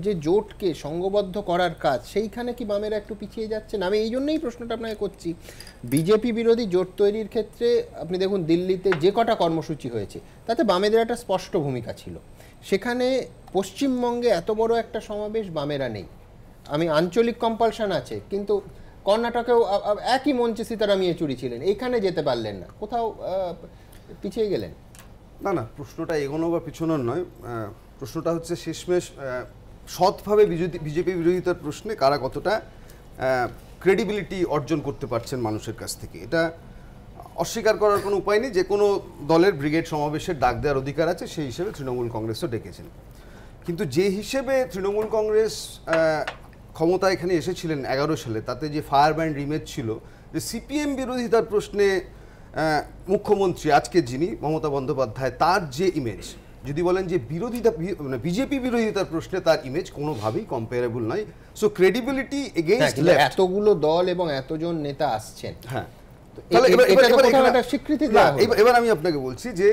যে জোটকে সংঘবদ্ধ করার কাজ, সেইখানে কি বামেরা একটু পিছিয়ে যাচ্ছেন? আমি এই জন্যই প্রশ্নটা আপনাকে করছি। বিজেপি বিরোধী জোট তৈরির ক্ষেত্রে আপনি দেখুন দিল্লিতে যে কটা কর্মসূচি হয়েছে তাতে বামেদের একটা স্পষ্ট ভূমিকা ছিল, সেখানে পশ্চিমবঙ্গে এত বড় একটা সমাবেশ বামেরা নেই। আমি আঞ্চলিক কম্পালশন আছে, কিন্তু কর্ণাটকেও একই মঞ্চে সীতারাম ইয়েচুরি ছিলেন, এইখানে যেতে পারলেন না, কোথাও পিছিয়ে গেলেন? না না, প্রশ্নটা এগোনো বা পিছনোর নয়, প্রশ্নটা হচ্ছে শেষমেশ সৎভাবে বিজেপি বিরোধিতার প্রশ্নে কারা কতটা ক্রেডিবিলিটি অর্জন করতে পারছেন মানুষের কাছ থেকে। এটা অস্বীকার করার কোনো উপায় নেই। যে কোনো দলের ব্রিগেড সমাবেশের ডাক দেওয়ার অধিকার আছে, সেই হিসেবে তৃণমূল কংগ্রেসও ডেকেছেন। কিন্তু যে হিসেবে তৃণমূল কংগ্রেস ক্ষমতা এখানে এসেছিলেন 11 সালে, তাতে যে ফায়ার ব্র্যান্ড ইমেজ ছিল, যে সিপিএম বিরোধিতার প্রশ্নে মুখ্যমন্ত্রী আজকে যিনি মমতা বন্দ্যোপাধ্যায়, তার যে ইমেজ, যদি বলেন যে বিরোধিতা মানে বিজেপি বিরোধিতার প্রশ্নে তার ইমেজ কোনোভাবেই কম্পারেবল নয়। সো ক্রেডিবিলিটি এগেইনস্ট এতগুলো দল এবং এতজন নেতা আসছেন, হ্যাঁ, স্বীকৃতি। এবার আমি আপনাকে বলছি যে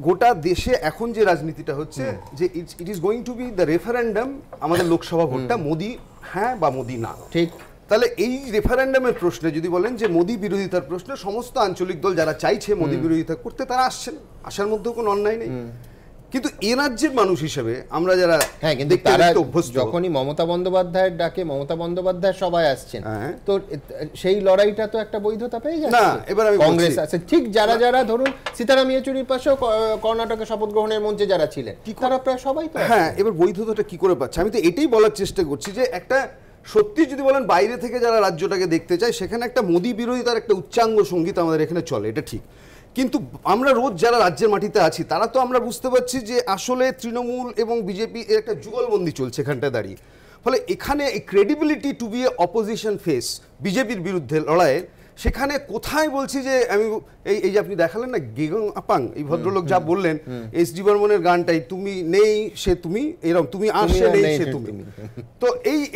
গোটা দেশে এখন যে রাজনীতিটা হচ্ছে, যে it is going to B the referendum, আমাদের লোকসভা ভোটটা মোদি হ্যাঁ বা মোদি না, ঠিক। তাহলে এই রেফারেন্ডামের প্রশ্নে যদি বলেন যে মোদি বিরোধিতার প্রশ্নে সমস্ত আঞ্চলিক দল যারা চাইছে মোদি বিরোধিতা করতে, তারা আসছেন, আসার মধ্যেও কোনো অন্যায় নেই। কিন্তু এ রাজ্যের মানুষ হিসেবে আমরা যারা, হ্যাঁ, কিন্তু তারা যখনই মমতা বন্দ্যোপাধ্যায়ের ডাকে মমতা বন্দ্যোপাধ্যায় সবাই আসছেন, তো সেই লড়াইটা তো একটা বৈধতা পেয়ে যাচ্ছে। না, এবার আমি কংগ্রেস আছে, ঠিক যারা যারা ধরুন সীতারাম ইয়েচুরির পাশেও কর্ণাটকে শপথ গ্রহণের মঞ্চে যারা ছিলেন, তারা প্রায় সবাই তো। হ্যাঁ, এবার বৈধতাটা কি করে পাচ্ছে? আমি তো এটাই বলার চেষ্টা করছি যে একটা সত্যি যদি বলেন বাইরে থেকে যারা রাজ্যটাকে দেখতে চায়, সেখানে একটা মোদি বিরোধিতার একটা উচ্চাঙ্গ সঙ্গীত আমাদের এখানে চলে, এটা ঠিক। কিন্তু আমরা রোজ যারা রাজ্যের মাটিতে আছি, তারা তো আমরা বুঝতে পারছি যে আসলে তৃণমূল এবং বিজেপি এর একটা যুগলবন্দি চলছে এখানটায় দাঁড়িয়ে। ফলে এখানে এই credibility two B A opposition face বিজেপির বিরুদ্ধে লড়াইয়ের, সেখানে কোথায় বলছি যে আমি এই যে আপনি দেখালেন না গেগং আপাং, এই ভদ্রলোক যা বললেন এস.ডি. বর্মনের গানটাই, তুমি নেই সে তুমি, এরকম তুমি আসে নেই সে তুমি, তো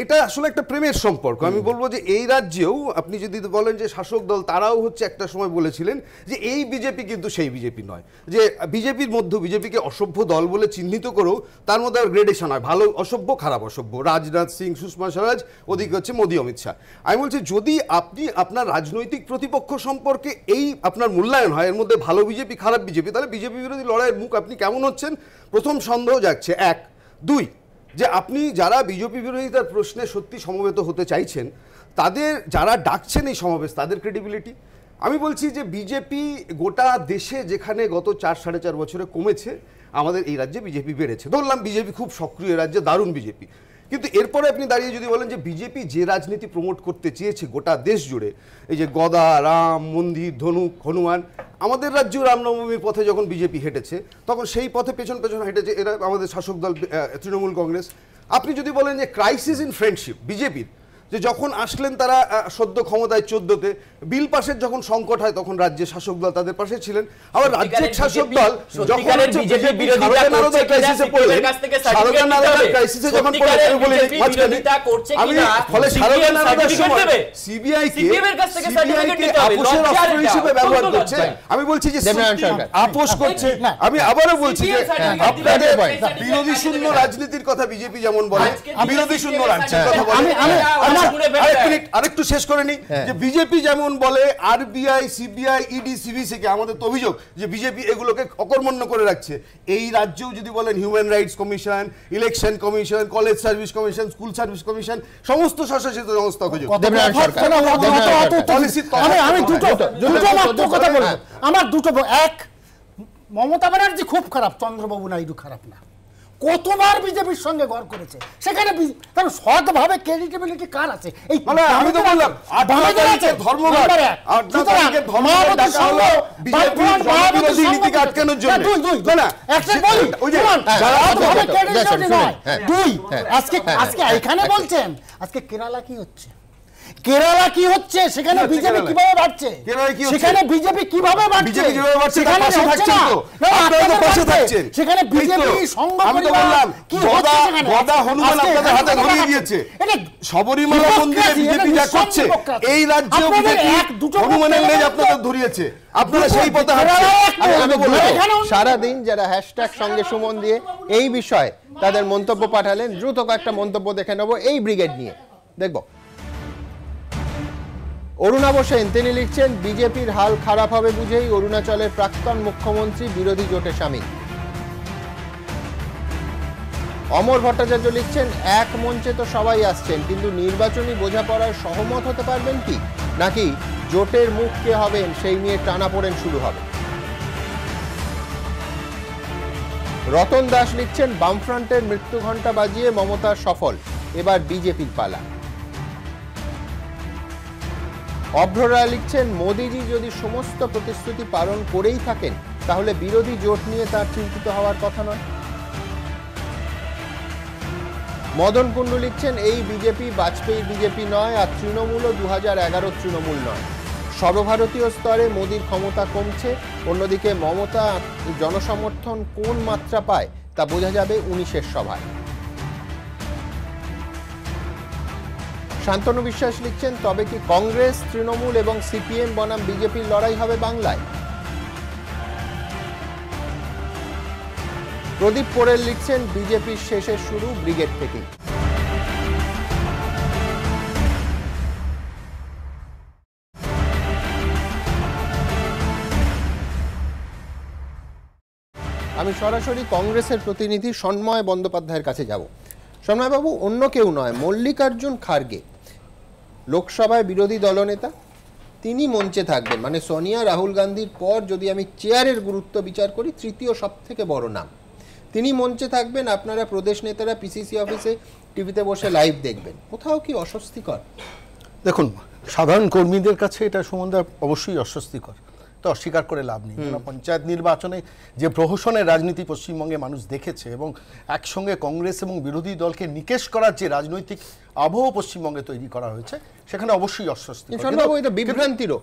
এটা আসলে একটা প্রেমের সম্পর্ক। আমি বলবো যে এই রাজ্যেও আপনি যদি বলেন যে শাসক দল, তারাও হচ্ছে একটা সময় বলেছিলেন যে এই বিজেপি কিন্তু সেই বিজেপি নয়, যে বিজেপির মধ্যে বিজেপিকে অসভ্য দল বলে চিহ্নিত করেও তার মধ্যে আর গ্রেডেশন হয়, ভালো অসভ্য খারাপ অসভ্য, রাজনাথ সিং, সুষমা স্বরাজ, ওদিকে হচ্ছে মোদি অমিত শাহ। আমি বলছি যদি আপনি আপনার রাজনৈতিক প্রতিপক্ষ সম্পর্কে এই আপনার মূল্যায়ন হয়, এর মধ্যে ভালো বিজেপি খারাপ বিজেপি, তাহলে বিজেপি বিরোধী লড়াইয়ের মুখ আপনি কেমন হচ্ছেন? প্রথম সন্দেহ যাচ্ছে, 1। 2, যে আপনি যারা বিজেপি বিরোধিতার প্রশ্নে সত্যি সমবেত হতে চাইছেন, তাদের যারা ডাকছেন এই সমাবেশ, তাদের ক্রেডিবিলিটি। আমি বলছি যে বিজেপি গোটা দেশে যেখানে গত 4-4.5 বছরে কমেছে, আমাদের এই রাজ্যে বিজেপি বেড়েছে। ধরলাম বিজেপি খুব সক্রিয় রাজ্যে, দারুণ বিজেপি, কিন্তু এরপরে আপনি দাঁড়িয়ে যদি বলেন যে বিজেপি যে রাজনীতি প্রমোট করতে চেয়েছে গোটা দেশ জুড়ে, এই যে গদা, রাম মন্দির, ধনুক, হনুমান, আমাদের রাজ্যেও রামনবমীর পথে যখন বিজেপি হেঁটেছে, তখন সেই পথে পেছন পেছন হেঁটেছে এরা আমাদের শাসক দল তৃণমূল কংগ্রেস। আপনি যদি বলেন যে ক্রাইসিস ইন ফ্রেন্ডশিপ বিজেপির, যে যখন আসলেন তারা সদ্য ক্ষমতায় 14তে, বিল পাশের যখন সংকট হয় তখন রাজ্যের শাসক দল তাদের পাশে ছিলেন। আবার রাজ্যের শাসক দল যখন আমি বলছি যে আপোষ করছে, আমি আবারও বলছি যে আপনাদের বিরোধী শূন্য রাজনীতির কথা বিজেপি যেমন বলে, বিরোধী শূন্য রাজ্যের কথা বলে। আরেকটু শেষ করে নি, যে বিজেপি যেমন বলে আরবিআই, সিবিআই, ইডি, সিবিসি কে, আমাদের তো অভিযোগ যে বিজেপি এগুলোকে অকর্মণ্য করে রাখছে। এই রাজ্যেও যদি বলেন human rights commission, election commission, college service commission, school service commission, সমস্ত স্বশাসিত সংস্থা অভিযোগ। আমি দুটো মাত্র কথা বলবো, আমার দুটো। 1, মমতা ব্যানার্জি খুব খারাপ, চন্দ্রবাবু নাইডু খারাপ না। কতবার বিজেপির সঙ্গে গড় করেছে, সেখানে কারণ সৎভাবে ক্রেডিবিলিটি কার আছে? এই আমি তো বললাম আজকে এখানে বলছেন, আজকে কেরালা কি হচ্ছে, কেরালা কি হচ্ছে, সেখানে বিজেপি কিভাবে বাড়ছে, সেখানে বিজেপি কিভাবে বাড়ছে, সেখানে বিজেপি সংঘ পরিবার কি হচ্ছে, শবরীমালা মন্দিরে বিজেপি যা করছে, এই রাজ্যে হনুমানের লেজ আপনাদের ধরিয়েছে, আপনারা সেই পথে হাঁটছেন। সারাদিন যারা হ্যাশট্যাগ সঙ্গে সুমন দিয়ে এই বিষয়ে তাদের মন্তব্য পাঠালেন, দ্রুত কয়েকটা মন্তব্য দেখে নেব এই ব্রিগেড নিয়ে। দেখব অরুণাভ সেন, তিনি লিখছেন বিজেপির হাল খারাপ হবে বুঝেই অরুণাচলের প্রাক্তন মুখ্যমন্ত্রী বিরোধী জোটে সামিল। অমর ভট্টাচার্য লিখছেন, এক মঞ্চে তো সবাই আসছেন, কিন্তু নির্বাচনী বোঝাপড়ায় সহমত হতে পারবেন কি, নাকি জোটের মুখ কে হবেন সেই নিয়ে টানাপোড়েন শুরু হবে। রতন দাস লিখছেন, বামফ্রন্টের মৃত্যু ঘণ্টা বাজিয়ে মমতা সফল, এবার বিজেপির পালা। অভ্র রায় লিখছেন, মোদিজি যদি সমস্ত প্রতিশ্রুতি পালন করেই থাকেন তাহলে বিরোধী জোট নিয়ে তার চিন্তিত হওয়ার কথা নয়। মদন কুণ্ডু লিখছেন, এই বিজেপি বাজপেয়ী বিজেপি নয়, আর তৃণমূলও 2011 তৃণমূল নয়। সর্বভারতীয় স্তরে মোদির ক্ষমতা কমছে, অন্যদিকে মমতা জনসমর্থন কোন মাত্রা পায় তা বোঝা যাবে 19-এর সভায়। শান্তনু বিশ্বাস লিখছেন, তবে কি কংগ্রেস, তৃণমূল এবং সিপিএম বনাম বিজেপির লড়াই হবে বাংলায়? প্রদীপ পোড়েল লিখছেন, বিজেপির শেষের শুরু ব্রিগেড থেকেই। আমি সরাসরি কংগ্রেসের প্রতিনিধি সন্ময় বন্দ্যোপাধ্যায়ের কাছে যাব। সন্ময়বাবু, অন্য কেউ নয়, মল্লিকার্জুন খার্গে লোকসভায় বিরোধী দলনেতা, তিনি মঞ্চে থাকবেন। মানে সোনিয়া রাহুল গান্ধীর পর যদি আমি চেয়ারের গুরুত্ব বিচার করি তৃতীয় সব থেকে বড় নাম, তিনি মঞ্চে থাকবেন। আপনারা প্রদেশ নেতারা পিসিসি অফিসে টিভিতে বসে লাইভ দেখবেন। কোথাও কি অস্বস্তিকর? দেখুন, সাধারণ কর্মীদের কাছে এটা সম্বন্ধে অবশ্যই অস্বস্তিকর, তো অস্বীকার করে লাভ নেই। পঞ্চায়েত নির্বাচনে যে প্রহসনের রাজনীতি পশ্চিমবঙ্গে মানুষ দেখেছে এবং একসঙ্গে কংগ্রেস এবং বিরোধী দলকে নিকেশ করার যে রাজনৈতিক আবহ পশ্চিমবঙ্গে তৈরি করা হয়েছে, সেখানে অবশ্যই অস্বস্তি। বিভ্রান্তিরও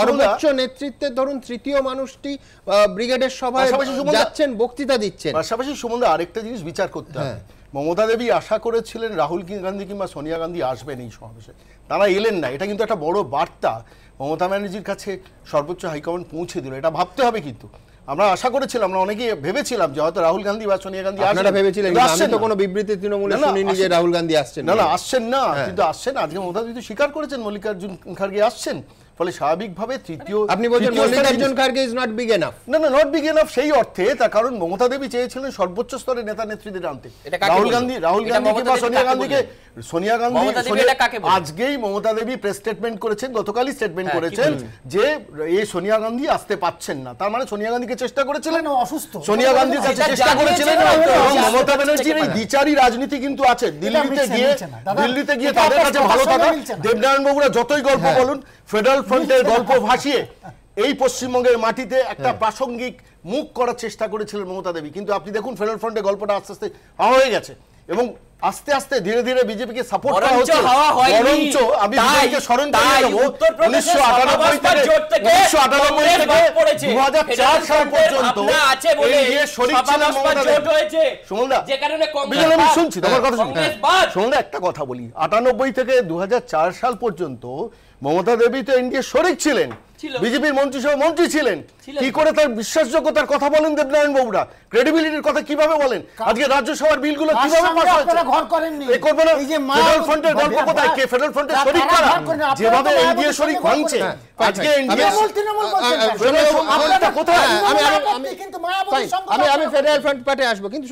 সর্বোচ্চ নেতৃত্বে ধরুন তৃতীয় মানুষটি ব্রিগেডের সভায় যাচ্ছেন, বক্তৃতা দিচ্ছেন। পাশাপাশি সম্বন্ধে আরেকটা জিনিস বিচার করতে হবে, মমতা দেবী আশা করেছিলেন রাহুল গান্ধী কিংবা সোনিয়া গান্ধী আসবেন এই সমাবেশে, তারা এলেন না। এটা কিন্তু একটা বড় বার্তা মমতা ব্যানার্জির কাছে সর্বোচ্চ হাইকমান্ড পৌঁছে দিল, এটা ভাবতে হবে। কিন্তু আমরা আশা করেছিলাম, আমরা অনেকে ভেবেছিলাম যে হয়তো রাহুল গান্ধী বা সোনিয়া গান্ধী আসবেন। আপনারা ভেবেছিলেন? আমি তো কোনো বিবৃতি তৃণমূলে শুনিনি যে রাহুল গান্ধী আসছেন। না, আসছেন না, কিন্তু আসছেন। আজকে মমতা দেবী স্বীকার করেছেন মল্লিকার্জুন খার্গে আসছেন, ফলে স্বাভাবিকভাবে তৃতীয়। আপনি বলছেন Mallikarjun Kharge is not big enough? না, নট বিগ এনাফ সেই অর্থে, তার কারণ মমতা দেবী চেয়েছিলেন সর্বোচ্চ স্তরের নেতা নেত্রীদের আনতে। রাহুল গান্ধী কিংবা সোনিয়া গান্ধীকে, আজকেই মমতা দেবী প্রেস স্টেটমেন্ট করেছেন, গতকালই স্টেটমেন্ট করেছেন যে এই সোনিয়া গান্ধী আসতে পাচ্ছেন না। তার মানে সোনিয়া গান্ধীকে চেষ্টা করেছিলেন, অসুস্থ সোনিয়া গান্ধীর কাছে চেষ্টা করেছিলেন। এবং মমতা ব্যানার্জির এই দ্বিচারী রাজনীতি কিন্তু আছে। দিল্লিতে গিয়ে তাদের কাছে ভালো থাকা, দেবনারায়ণ বাবুরা যতই গল্প বলুন, ফেডারেল ফ্রন্টের গল্প ভাসিয়ে এই পশ্চিমবঙ্গের মাটিতে একটা প্রাসঙ্গিক মুখ করার চেষ্টা করেছিলেন মমতা দেবী। কিন্তু আপনি দেখুন ফেডারেল ফ্রন্টের গল্পটা আস্তে আস্তে হয়ে গেছে এবং আস্তে আস্তে ধীরে ধীরে বিজেপিকে সাপোর্ট করা হচ্ছে। বরঞ্চ আমি বিজেপিকে স্মরণ করিয়ে দেব, 1998 থেকে 2004 সাল পর্যন্ত এনডিএ শরিক ছিলেন মমতা দেবী। সুমনদা, আমি শুনছি তোমার কথা, সুমনদা একটা কথা বলি, 98 থেকে 2004 সাল পর্যন্ত মমতা দেবী তো এনডিএ শরিক ছিলেন, বিজেপির মন্ত্রিসভা মন্ত্রী ছিলেন। কি করে তার বিশ্বাসযোগ্যতার কথা বলেন দেবনারায়ণ বাবুরা, ক্রেডিবিলিটির কথা কিভাবে বলেন? আজকে রাজ্যসভার বিলগুলো কিভাবে পাস হয়েছে? ঘর করেননি, এই করবে না। ফেডারেল ফ্রন্টের গল্প কোথায়? কে ফেডারেল ফ্রন্টের শরিক কারা? যেভাবে এনডিএ শরিক ভাঙছে আজকে এনডিএ কোথায়? আমি ফেডারেল ফ্রন্ট পার্টি আসবো, কিন্তু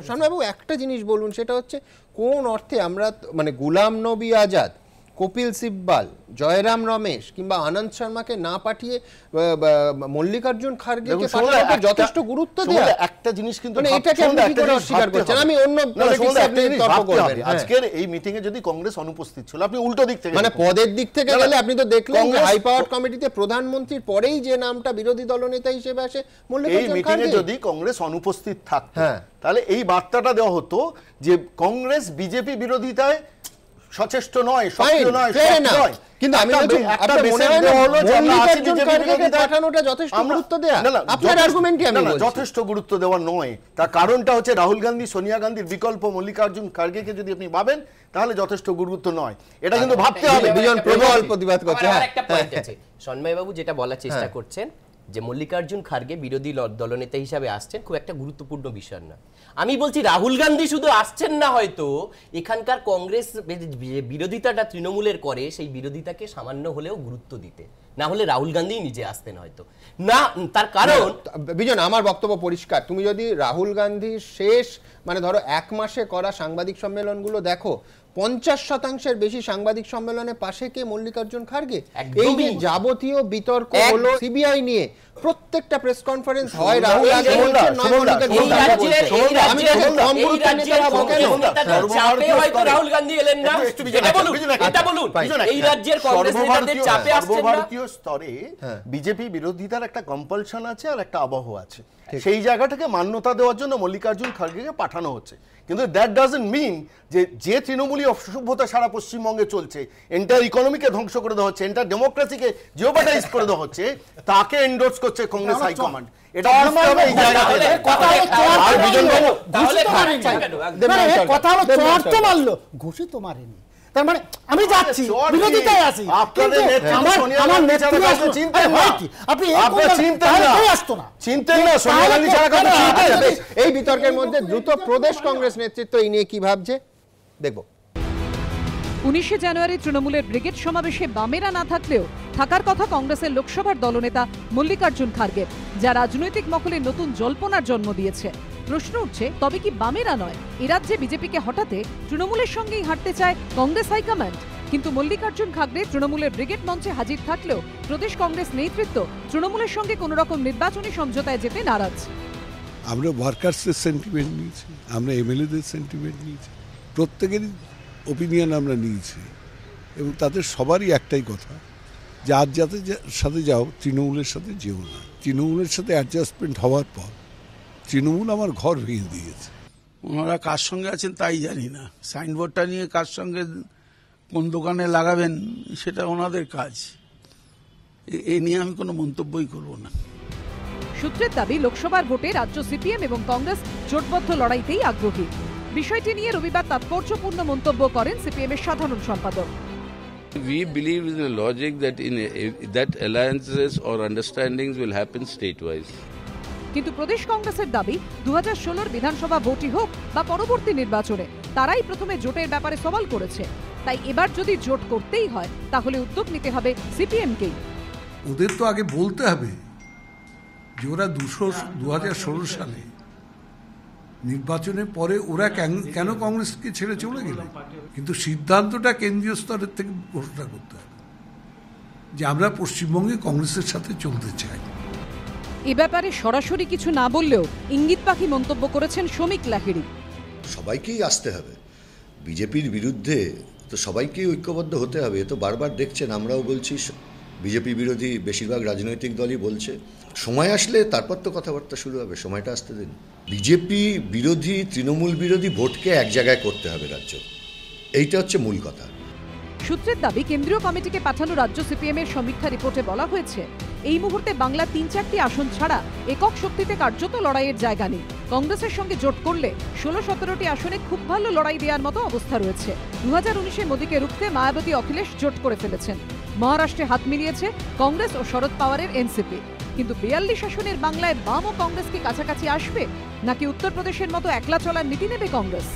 শোনবাবু একটা জিনিস বলুন, সেটা হচ্ছে কোন অর্থে আমরা মানে গুলাম নবী আজাদ, কপিল সিব্বাল, জয়রাম রমেশ কিংবা আনন্দ শর্মাকে না পাঠিয়ে মল্লিকার্জুন খার্গেকে পাঠানোটা যথেষ্ট গুরুত্ব দেয়া একটা জিনিস। কিন্তু এটাকে আপনি কি করে অস্বীকার করছেন? আমি অন্য পলিটিক্সে আপনি তর্ক করবেন। আজকের এই মিটিং এ যদি কংগ্রেস অনুপস্থিত ছিল, আপনি উল্টো দিক থেকে মানে পদের দিক থেকে গেলে আপনি তো দেখলেন যে হাই পাওয়ার কমিটিতে প্রধানমন্ত্রীর পরেই যে নামটা বিরোধী দলনেতা হিসেবে আসে মল্লিকার্জুন খার্গে। এই মিটিং এ যদি কংগ্রেস অনুপস্থিত থাকতো তাহলে এই বার্তাটা দেওয়া হতো যে কংগ্রেস বিজেপি বিরোধিতায় সচেষ্ট নয়, সক্রিয় নয়, নয়। কিন্তু আমি একটা মেসেজ দেওয়া হলো যে আমরা আছি বিজেপি বিরোধিতায়, পাঠানোটা যথেষ্ট গুরুত্ব দেয়া। আপনার আর্গুমেন্টই আমি বলছি যথেষ্ট গুরুত্ব দেওয়া নয়। তার কারণটা হচ্ছে রাহুল গান্ধী সোনিয়া গান্ধীর বিকল্প মল্লিকার্জুন খার্গেকে যদি আপনি ভাবেন তাহলে যথেষ্ট গুরুত্ব নয়। এটা কিন্তু ভাবতে হবে। দুজন প্রবল প্রতিবাদ করছে। একটা পয়েন্ট আছে সন্ময় বাবু যেটা বলার চেষ্টা করছেন, যে মল্লিকার্জুন খার্গে বিরোধী দলনেতা হিসাবে আসছেন খুব একটা গুরুত্বপূর্ণ বিষয় না। আমি বলছি রাহুল গান্ধী শুধু আসছেন না, হয়তো এখানকার কংগ্রেস বিরোধিতাটা তৃণমূলের করে সেই বিরোধিতাকে সামান্য হলেও গুরুত্ব দিতে, না হলে রাহুল গান্ধী নিজে আসতেন হয়তো না। তার কারণ বিজন, আমার বক্তব্য পরিষ্কার। তুমি যদি রাহুল গান্ধীর শেষ মানে ধরো 1 মাসে করা সাংবাদিক সম্মেলনগুলো দেখো, 50% বেশি সাংবাদিক সম্মেলনে পাশে কে? মল্লিকার্জুন খার্গে। এই যে যাবতীয় বিতর্ক হলো সিবিআই নিয়ে, প্রত্যেকটা প্রেস কনফারেন্স হয় রাহুল গান্ধী বলছেন নয় মল্লিকার্জুন। আমি কম গুরুত্ব নিতে পারবো কেন? চাপে হয়তো রাহুল গান্ধী এলেন না, এটা বলুন। এই রাজ্যের কংগ্রেস নেতাদের চাপে আসছেন না। সর্বভারতীয় স্তরে বিজেপি বিরোধিতার একটা কম্পালশন আছে আর একটা আবহ আছে, সেই জায়গাটাকে মান্যতা দেওয়ার জন্য মল্লিকার্জুন খার্গেকে পাঠানো হচ্ছে। কিন্তু দ্যাট ডাজন্ট মিন যে তৃণমূলী অসভ্যতা সারা পশ্চিমবঙ্গে চলছে, এন্টার ইকোনমিকে ধ্বংস করে দেওয়া হচ্ছে, এন্টার ডেমোক্রেসিকে জিওপাটাইজ করে দেওয়া হচ্ছে, তাকে এন্ডোর্স করছে কংগ্রেস হাইকমান্ড। এটা কথা হলো চর তো মারলো, ঘুষি তো মারেনি। তার মানে আমি যাচ্ছি বিরোধিতায় আছি, আমার নেত্রী আপনি আসতো না, চিনতেন না সোনিয়া গান্ধী ছাড়া কথা চিনতেন। এই বিতর্কের মধ্যে দ্রুত প্রদেশ কংগ্রেস নেতৃত্ব এই নিয়ে কি ভাবছে দেখব। 19শে জানুয়ারি তৃণমূলের ব্রিগেড সমাবেশে বামেরা না থাকলেও থাকার কথা কংগ্রেসের লোকসভার দলনেতা মল্লিকার্জুন খার্গে, যা রাজনৈতিক মহলে নতুন জল্পনার জন্ম দিয়েছে। প্রশ্ন উঠছে, তবে কি বামেরা নয়, এ রাজ্যে বিজেপিকে হটাতে তৃণমূলের সঙ্গেই হাঁটতে চায় কংগ্রেস হাইকমান্ড? কিন্তু মল্লিকার্জুন খার্গে তৃণমূলের ব্রিগেড মঞ্চে হাজির থাকলেও প্রদেশ কংগ্রেস নেতৃত্ব তৃণমূলের সঙ্গে কোনো রকম নির্বাচনী সমঝোতায় যেতে নারাজ। আমরা ওয়ার্কার্সের সেন্টিমেন্ট নিয়েছি, আমরা এমএলএদের সেন্টিমেন্ট নিয়েছি, প্রত্যেকেরই ওপিনিয়ন আমরা নিয়েছি, এবং তাদের সবারই একটাই কথা যে আজ যাতে সাথে যাও তৃণমূলের সাথে যেও না। তৃণমূলের সাথে অ্যাডজাস্টমেন্ট হওয়ার পর তৃণমূল আমার ঘর ভেঙে দিয়েছে। ওনারা কার সঙ্গে আছেন তাই জানি না, সাইনবোর্ডটা নিয়ে কার সঙ্গে কোন দোকানে লাগাবেন সেটা ওনাদের কাজ, এ নিয়ে আমি কোনো মন্তব্যই করব না। সূত্রের দাবি, লোকসভার ভোটে রাজ্য সিপিএম এবং কংগ্রেস জোটবদ্ধ লড়াইতেই আগ্রহী। বিষয়টি নিয়ে রবিবার তাৎপর্যপূর্ণ মন্তব্য করেন সিপিএম এর সাধারণ সম্পাদক। We believe in the logic that alliances or understandings will happen state-wise. কিন্তু প্রদেশ কংগ্রেসের দাবি, 2016 বিধানসভা ভোটই হোক বা পরবর্তী নির্বাচনে তারাই প্রথমে জোটের ব্যাপারে সওয়াল করেছে। তাই এবার যদি জোট করতেই হয় তাহলে উদ্যোগ নিতে হবে সিপিএমকেই। ওদের তো আগে বলতে হবে যে ওরা 2016 সালে নির্বাচনের পরে ওরা কেন কংগ্রেসকে ছেড়ে চলে গেল, কিন্তু সিদ্ধান্তটা কেন্দ্রীয় স্তরের থেকে ঘোষণা করতে হবে যে আমরা পশ্চিমবঙ্গে কংগ্রেসের সাথে চলতে চাই। এ ব্যাপারে সরাসরি কিছু না বললেও ইঙ্গিতপাখি মন্তব্য করেছেন শ্রমিক লাহিড়ী। সবাইকেই আসতে হবে, বিজেপির বিরুদ্ধে তো সবাইকেই ঐক্যবদ্ধ হতে হবে। এ তো বারবার দেখছেন, আমরাও বলছি, বিজেপি বিরোধী বেশিরভাগ রাজনৈতিক দলই বলছে। সময় আসলে তারপর তো কথাবার্তা শুরু হবে, সময়টা আসতে দিন। বিজেপি বিরোধী তৃণমূল বিরোধী ভোটকে এক জায়গায় করতে হবে রাজ্য, এইটা হচ্ছে মূল কথা। সূত্রের দাবি, কেন্দ্রীয় কমিটিকে পাঠানো রাজ্য সিপিএম এর সমীক্ষা রিপোর্টে বলা হয়েছে, এই মুহূর্তে বাংলা 3-4টি আসন ছাড়া একক শক্তিতে কার্যত লড়াইয়ের জায়গা নেই। কংগ্রেসের সঙ্গে জোট করলে 16-17টি আসনে খুব ভালো লড়াই দেওয়ার মতো অবস্থা রয়েছে। 2019-এ মোদীকে রুখতে মায়াবতী অখিলেশ জোট করে ফেলেছেন। মহারাষ্ট্রে হাত মিলিয়েছে কংগ্রেস ও শরদ পাওয়ারের এনসিপি। কিন্তু 42 আসনের বাংলায় বাম ও কংগ্রেস কি কাছাকাছি আসবে, নাকি উত্তরপ্রদেশের মতো একলা চলার নীতি নেবে কংগ্রেস?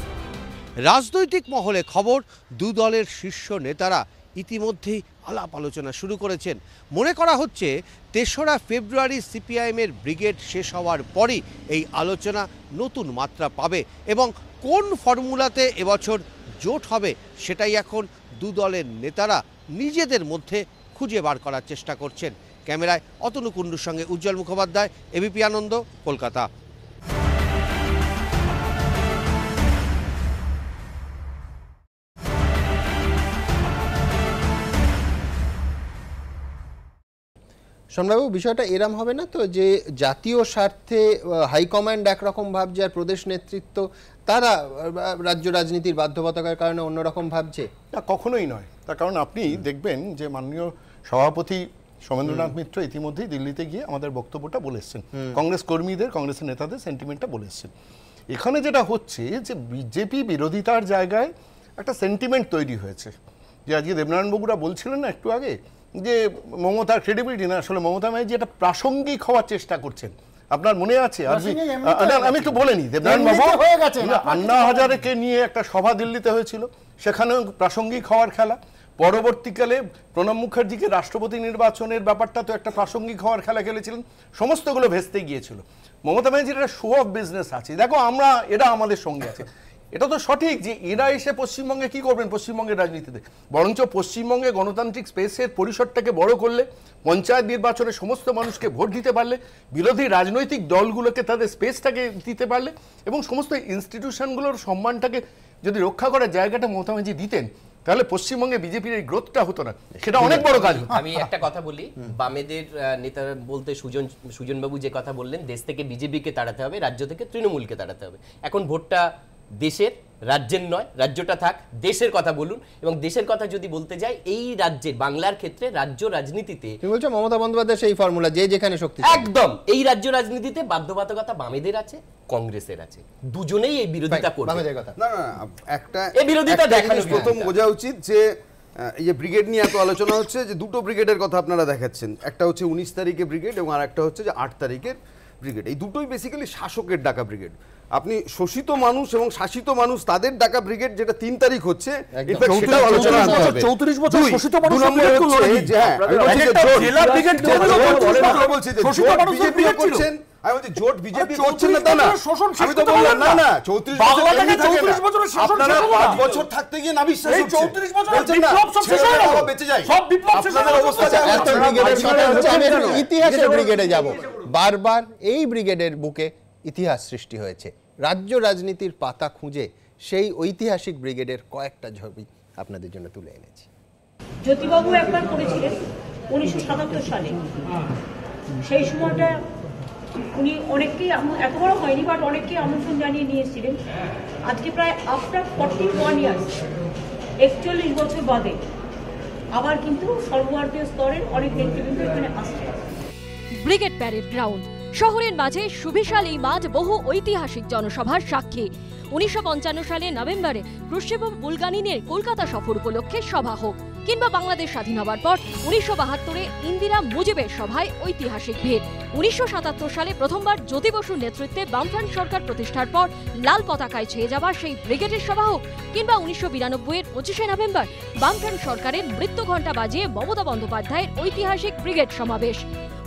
রাজনৈতিক মহলে খবর, দু দলের শীর্ষ নেতারা ইতিমধ্যেই আলাপ আলোচনা শুরু করেছেন। মনে করা হচ্ছে 3রা ফেব্রুয়ারি সিপিআইএমের ব্রিগেড শেষ হওয়ার পরই এই আলোচনা নতুন মাত্রা পাবে, এবং কোন ফর্মুলাতে এবছর জোট হবে সেটাই এখন দু দলের নেতারা নিজেদের মধ্যে খুঁজে বার করার চেষ্টা করছেন। ক্যামেরায় অতনু কুণ্ডুর সঙ্গে উজ্জ্বল মুখোপাধ্যায়, এবিপি আনন্দ, কলকাতা। সোমবাবু, বিষয়টা এরম হবে না তো যে জাতীয় স্বার্থে হাইকমান্ড একরকম ভাবছে আর প্রদেশ নেতৃত্ব তারা রাজ্য রাজনীতির বাধ্যবাধকতার কারণে অন্যরকম ভাবছে? না, কখনোই নয়। তার কারণ আপনি দেখবেন যে মাননীয় সভাপতি সৌমেন্দ্রনাথ মিত্র ইতিমধ্যেই দিল্লিতে গিয়ে আমাদের বক্তব্যটা বলে এসছেন, কংগ্রেস কর্মীদের, কংগ্রেসের নেতাদের সেন্টিমেন্টটা বলে এসছেন। এখানে যেটা হচ্ছে যে বিজেপি বিরোধিতার জায়গায় একটা সেন্টিমেন্ট তৈরি হয়েছে, যে আজকে দেবনারায়ণ বাবুরা বলছিলেন না একটু আগে, যে মমতার ক্রেডিবিলিটি না, আসলে মমতা ব্যানার্জি একটা প্রাসঙ্গিক হওয়ার চেষ্টা করছেন। আপনার মনে আছে আমি একটু বলে নিই, দেবনারায়ণ বাবু আন্না হাজারেকে নিয়ে একটা সভা দিল্লিতে হয়েছিল, সেখানেও প্রাসঙ্গিক হওয়ার খেলা। পরবর্তীকালে প্রণব মুখার্জিকে রাষ্ট্রপতি নির্বাচনের ব্যাপারটা তো একটা প্রাসঙ্গিক হওয়ার খেলা খেলেছিলেন, সমস্তগুলো ভেস্তে গিয়েছিল। মমতা ব্যানার্জির একটা শো অফ বিজনেস আছে, দেখো আমরা এরা আমাদের সঙ্গে আছে, এটা তো সঠিক যে এরা এসে পশ্চিমবঙ্গে কি করবেন পশ্চিমবঙ্গের রাজনীতিতে, বরঞ্চ পশ্চিমবঙ্গে গণতান্ত্রিক স্পেসের পরিসরটাকে বড় করলে, পঞ্চায়েত নির্বাচনে সমস্ত মানুষকে ভোট দিতে পারলে, বিরোধী রাজনৈতিক দলগুলোকে তাদের স্পেসটাকে দিতে পারলে এবং সমস্ত ইনস্টিটিউশনগুলোর সম্মানটাকে যদি রক্ষা করার জায়গাটা মমতা ব্যানার্জি দিতেন, তাহলে পশ্চিমবঙ্গে বিজেপির এই গ্রোথটা হতো না, সেটা অনেক বড় কাজ। আমি একটা কথা বলি, বামেদের নেতা বলতে সুজনবাবু যে কথা বললেন, দেশ থেকে বিজেপিকে তাড়াতে হবে, রাজ্য থেকে তৃণমূলকে তাড়াতে হবে। এখন ভোটটা দেশের, রাজ্যের নয়, রাজ্যটা থাক, দেশের কথা বলুন। এবং দেশের কথা যদি বলতে যাই, এই রাজ্যে বাংলার ক্ষেত্রে রাজ্য রাজনীতিতে তুমি বলছো মমতা বন্দ্যোপাধ্যায় সেই ফর্মুলা, যে যেখানে শক্তি, একদম এই রাজ্য রাজনীতিতে বাধ্যবাধকতা বামেদের আছে, কংগ্রেসের আছে, দুজনেই এই বিরোধিতা করবে। বামেদের কথা না না, একটা এই বিরোধিতা দেখানো প্রথম বোঝা উচিত যে এই যে ব্রিগেড নিয়ে এত আলোচনা হচ্ছে, যে দুটো ব্রিগেডের কথা আপনারা দেখাচ্ছেন, একটা হচ্ছে 19 তারিখে ব্রিগেড এবং আর একটা হচ্ছে যে 8 তারিখের ব্রিগেড। এই দুটোই বেসিক্যালি শাসকের ডাকা ব্রিগেড। আপনি শোষিত মানুষ এবং শাসিত মানুষ তাদের ডাকা ব্রিগেড যেটা 3 তারিখ হচ্ছে, সেটাও আলোচনা আনতে হবে। 34 বছর শোষিত মানুষ আমি বলছি জোট বিজেপি করছেন না, তা না, আমি তো বললাম না না 34 বছর আপনারা 5 বছর থাকতে গিয়ে না বিশ্বাস হচ্ছে 34 বছর বেঁচে যায় সব বিপ্লব শেষ হয়ে অবস্থা যায়। ইতিহাসের ব্রিগেডে যাব, বারবার এই ব্রিগেডের বুকে ইতিহাস সৃষ্টি হয়েছে। রাজ্য রাজনীতির পাতা খুঁজে সেই ঐতিহাসিক ব্রিগেডের কয়েকটা ছবি আপনাদের জন্য তুলে এনেছি। জ্যোতিবাবু একবার করেছিলেন 1977 সালে, সেই সময়টা উনি অনেককেই, এত বড় হয়নি বাট অনেককেই আমন্ত্রণ জানিয়ে নিয়েছিলেন। আজকে প্রায় আফটার 41 ইয়ার্স, 41 বছর বাদে আবার কিন্তু সর্বভারতীয় স্তরের অনেক নেতৃবৃন্দ এখানে আসছে। ব্রিগেড প্যারেড গ্রাউন্ড শহরের মাঝে সুবিশাল এই মাঠ বহু ঐতিহাসিক জনসভার সাক্ষী। 1955 সালে নভেম্বরে ক্রুশেভ বুলগানিনের কলকাতা সফর উপলক্ষে সভা হোক, কিংবা বাংলাদেশ স্বাধীন হবার পর 1972-এ ইন্দিরা মুজিবের সভায় ঐতিহাসিক ভিড়, 1977 সালে প্রথমবার জ্যোতি বসুর নেতৃত্বে বামফ্রন্ট সরকার প্রতিষ্ঠার পর লাল পতাকায় ছেয়ে যাওয়া সেই ব্রিগেডের সভা হোক, কিংবা 1992-এর 25শে নভেম্বর বামফ্রন্ট সরকারের মৃত্যু ঘণ্টা বাজিয়ে মমতা বন্দ্যোপাধ্যায়ের ঐতিহাসিক ব্রিগেড সমাবেশ।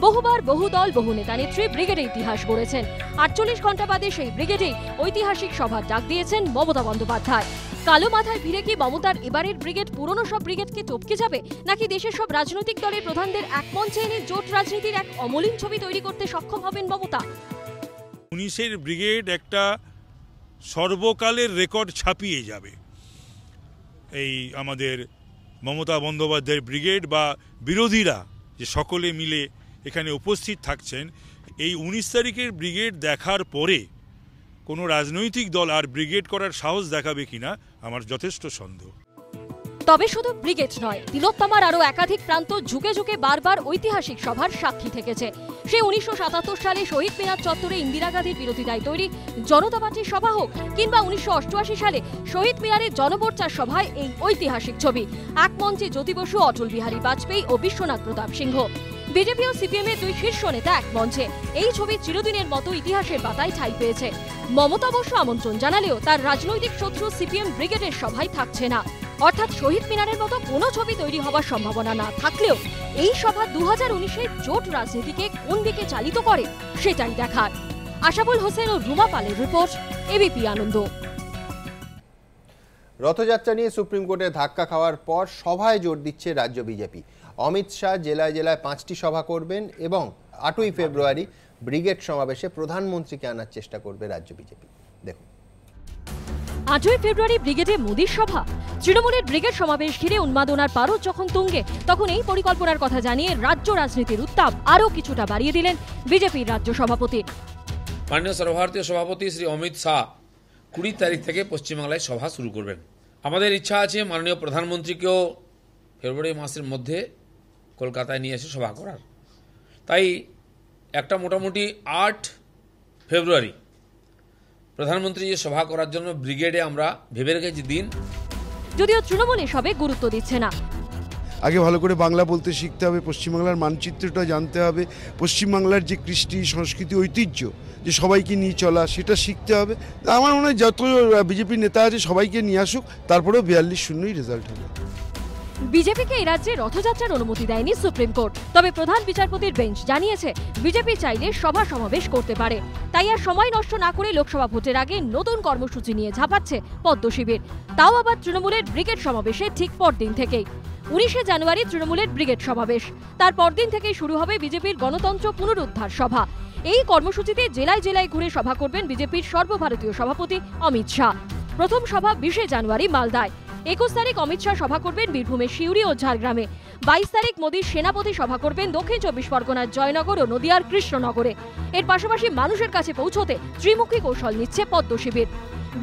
বহুবার বহু দল বহু নেতা নেত্রী ব্রিগেডে ইতিহাস গড়েছেন। 48 ঘণ্টা বাদে সেই ব্রিগেডে ঐতিহাসিক সভার ডাক দিয়েছেন মমতা বন্দ্যোপাধ্যায়। কালো মাথায় ভিড়ে কি মমতার এবারের ব্রিগেড পুরনো সব ব্রিগেডকে টপকে যাবে, নাকি দেশের সব রাজনৈতিক দলের প্রধানদের এক মঞ্চে এনে জোট রাজনীতির এক অমলিন ছবি তৈরি করতে সক্ষম হবেন মমতা? 19-এর ব্রিগেড একটা সর্বকালের রেকর্ড ছাপিয়ে যাবে। এই আমাদের মমতা বন্দ্যোপাধ্যায়ের ব্রিগেড বা বিরোধীরা যে সকলে মিলে এখানে উপস্থিত থাকছেন, এই 19 তারিখের ব্রিগেড দেখার পরে কোনো রাজনৈতিক দল আর ব্রিগেড করার সাহস দেখাবে কিনা আমার যথেষ্ট সন্দেহ। তবে শুধু ব্রিগেড নয়, তিলোত্তমার আরও একাধিক প্রান্ত ঝুঁকে ঝুঁকে বারবার ঐতিহাসিক সভার সাক্ষী থেকেছে। সেই 1977 সালে শহীদ মিনার চত্বরে ইন্দিরা গান্ধীর বিরোধিতায় তৈরি জনতা পার্টির সভা হোক, কিংবা 1988 সালে শহীদ মিনারের জনমোর্চার সভায় এই ঐতিহাসিক ছবি, এক মঞ্চে জ্যোতি বসু, অটল বিহারী বাজপেয়ী ও বিশ্বনাথ প্রতাপ সিংহ। বিজেপি ও সিপিএম এর দুই শীর্ষ নেতা এক মঞ্চে, এই ছবি চিরদিনের মতো ইতিহাসের পাতায় ঠাঁই পেয়েছে। মমতা অবশ্য আমন্ত্রণ জানালেও তার রাজনৈতিক শত্রু সিপিএম ব্রিগেডের সভায় থাকছে না। অর্থাৎ শহীদ মিনারের মতো কোনো ছবি তৈরি হওয়ার সম্ভাবনা না থাকলেও এই সভা 2019-এর জোট রাজনীতিকে কোন দিকে চালিত করে সেটাই দেখার। আশাবুল হোসেন ও রুমা পালের রিপোর্ট, এবিপি আনন্দ। রথযাত্রা নিয়ে সুপ্রিম কোর্টে ধাক্কা খাওয়ার পর সভায় জোর দিচ্ছে রাজ্য বিজেপি। অমিত শাহ জেলায় জেলায় 5টি সভা করবেন এবং 8ই ফেব্রুয়ারি ব্রিগেড সমাবেশে প্রধানমন্ত্রীকে আনার চেষ্টা করবে রাজ্য বিজেপি। দেখুন, 8ই ফেব্রুয়ারি ব্রিগেডে মোদির সভা। তৃণমূলের ব্রিগেড সমাবেশ ঘিরে উন্মাদনার পারদ যখন তুঙ্গে, তখন এই পরিকল্পনার কথা জানিয়ে রাজ্য রাজনীতির উত্তাপ আরও কিছুটা বাড়িয়ে দিলেন বিজেপির রাজ্য সভাপতি। মাননীয় সর্বভারতীয় সভাপতি শ্রী অমিত শাহ 20 তারিখ থেকে পশ্চিমবাংলায় সভা শুরু করবেন। আমাদের ইচ্ছা আছে মাননীয় প্রধানমন্ত্রীকেও ফেব্রুয়ারি মাসের মধ্যে কলকাতায় নিয়ে এসে সভা করার। তাই একটা মোটামুটি 8 ফেব্রুয়ারি প্রধানমন্ত্রী যে সভা করার জন্য ব্রিগেডে আমরা ভেবে রেখেছি দিন। যদিও তৃণমূল এসবে গুরুত্ব দিচ্ছে না। আগে ভালো করে বাংলা বলতে শিখতে হবে, পশ্চিমবাংলার মানচিত্রটা জানতে হবে, পশ্চিমবাংলার যে কৃষ্টি সংস্কৃতি ঐতিহ্য যে সবাইকে নিয়ে চলা সেটা শিখতে হবে। আমার মনে হয় যত বিজেপির নেতা আছে সবাইকে নিয়ে আসুক, তারপরেও 42-0 রেজাল্ট হবে। বিজেপিকে এই রাজ্যে রথযাত্রার অনুমতি দেয়নি সুপ্রিম কোর্ট, তবে প্রধান বিচারপতির বেঞ্চ জানিয়েছে বিজেপি চাইলে সভা সমাবেশ করতে পারে। তাই আর সময় নষ্ট না করে লোকসভা ভোটের আগে নতুন কর্মসূচি নিয়ে ঝাঁপাচ্ছে পদ্ম শিবির, তাও আবার তৃণমূলের ব্রিগেড সমাবেশে ঠিক পরদিন থেকেই। 19শে জানুয়ারি তৃণমূলের ব্রিগেড সমাবেশ, তার পরদিন থেকেই শুরু হবে বিজেপির গণতন্ত্র পুনরুদ্ধার সভা। এই কর্মসূচিতে জেলায় জেলায় ঘুরে সভা করবেন বিজেপির সর্বভারতীয় সভাপতি অমিত শাহ। প্রথম সভা 20শে জানুয়ারি মালদায়, 21 তারিখ অমিত শাহ সভা করবেন বীরভূমের সিউড়ি ও ঝাড়গ্রামে, 22 তারিখ মোদীর সেনাপতি সভা করবেন দক্ষিণ 24 পরগনার জয়নগর ও নদিয়ার কৃষ্ণনগরে। এর পাশাপাশি মানুষের কাছে পৌঁছতে ত্রিমুখী কৌশল নিচ্ছে পদ্ম শিবির।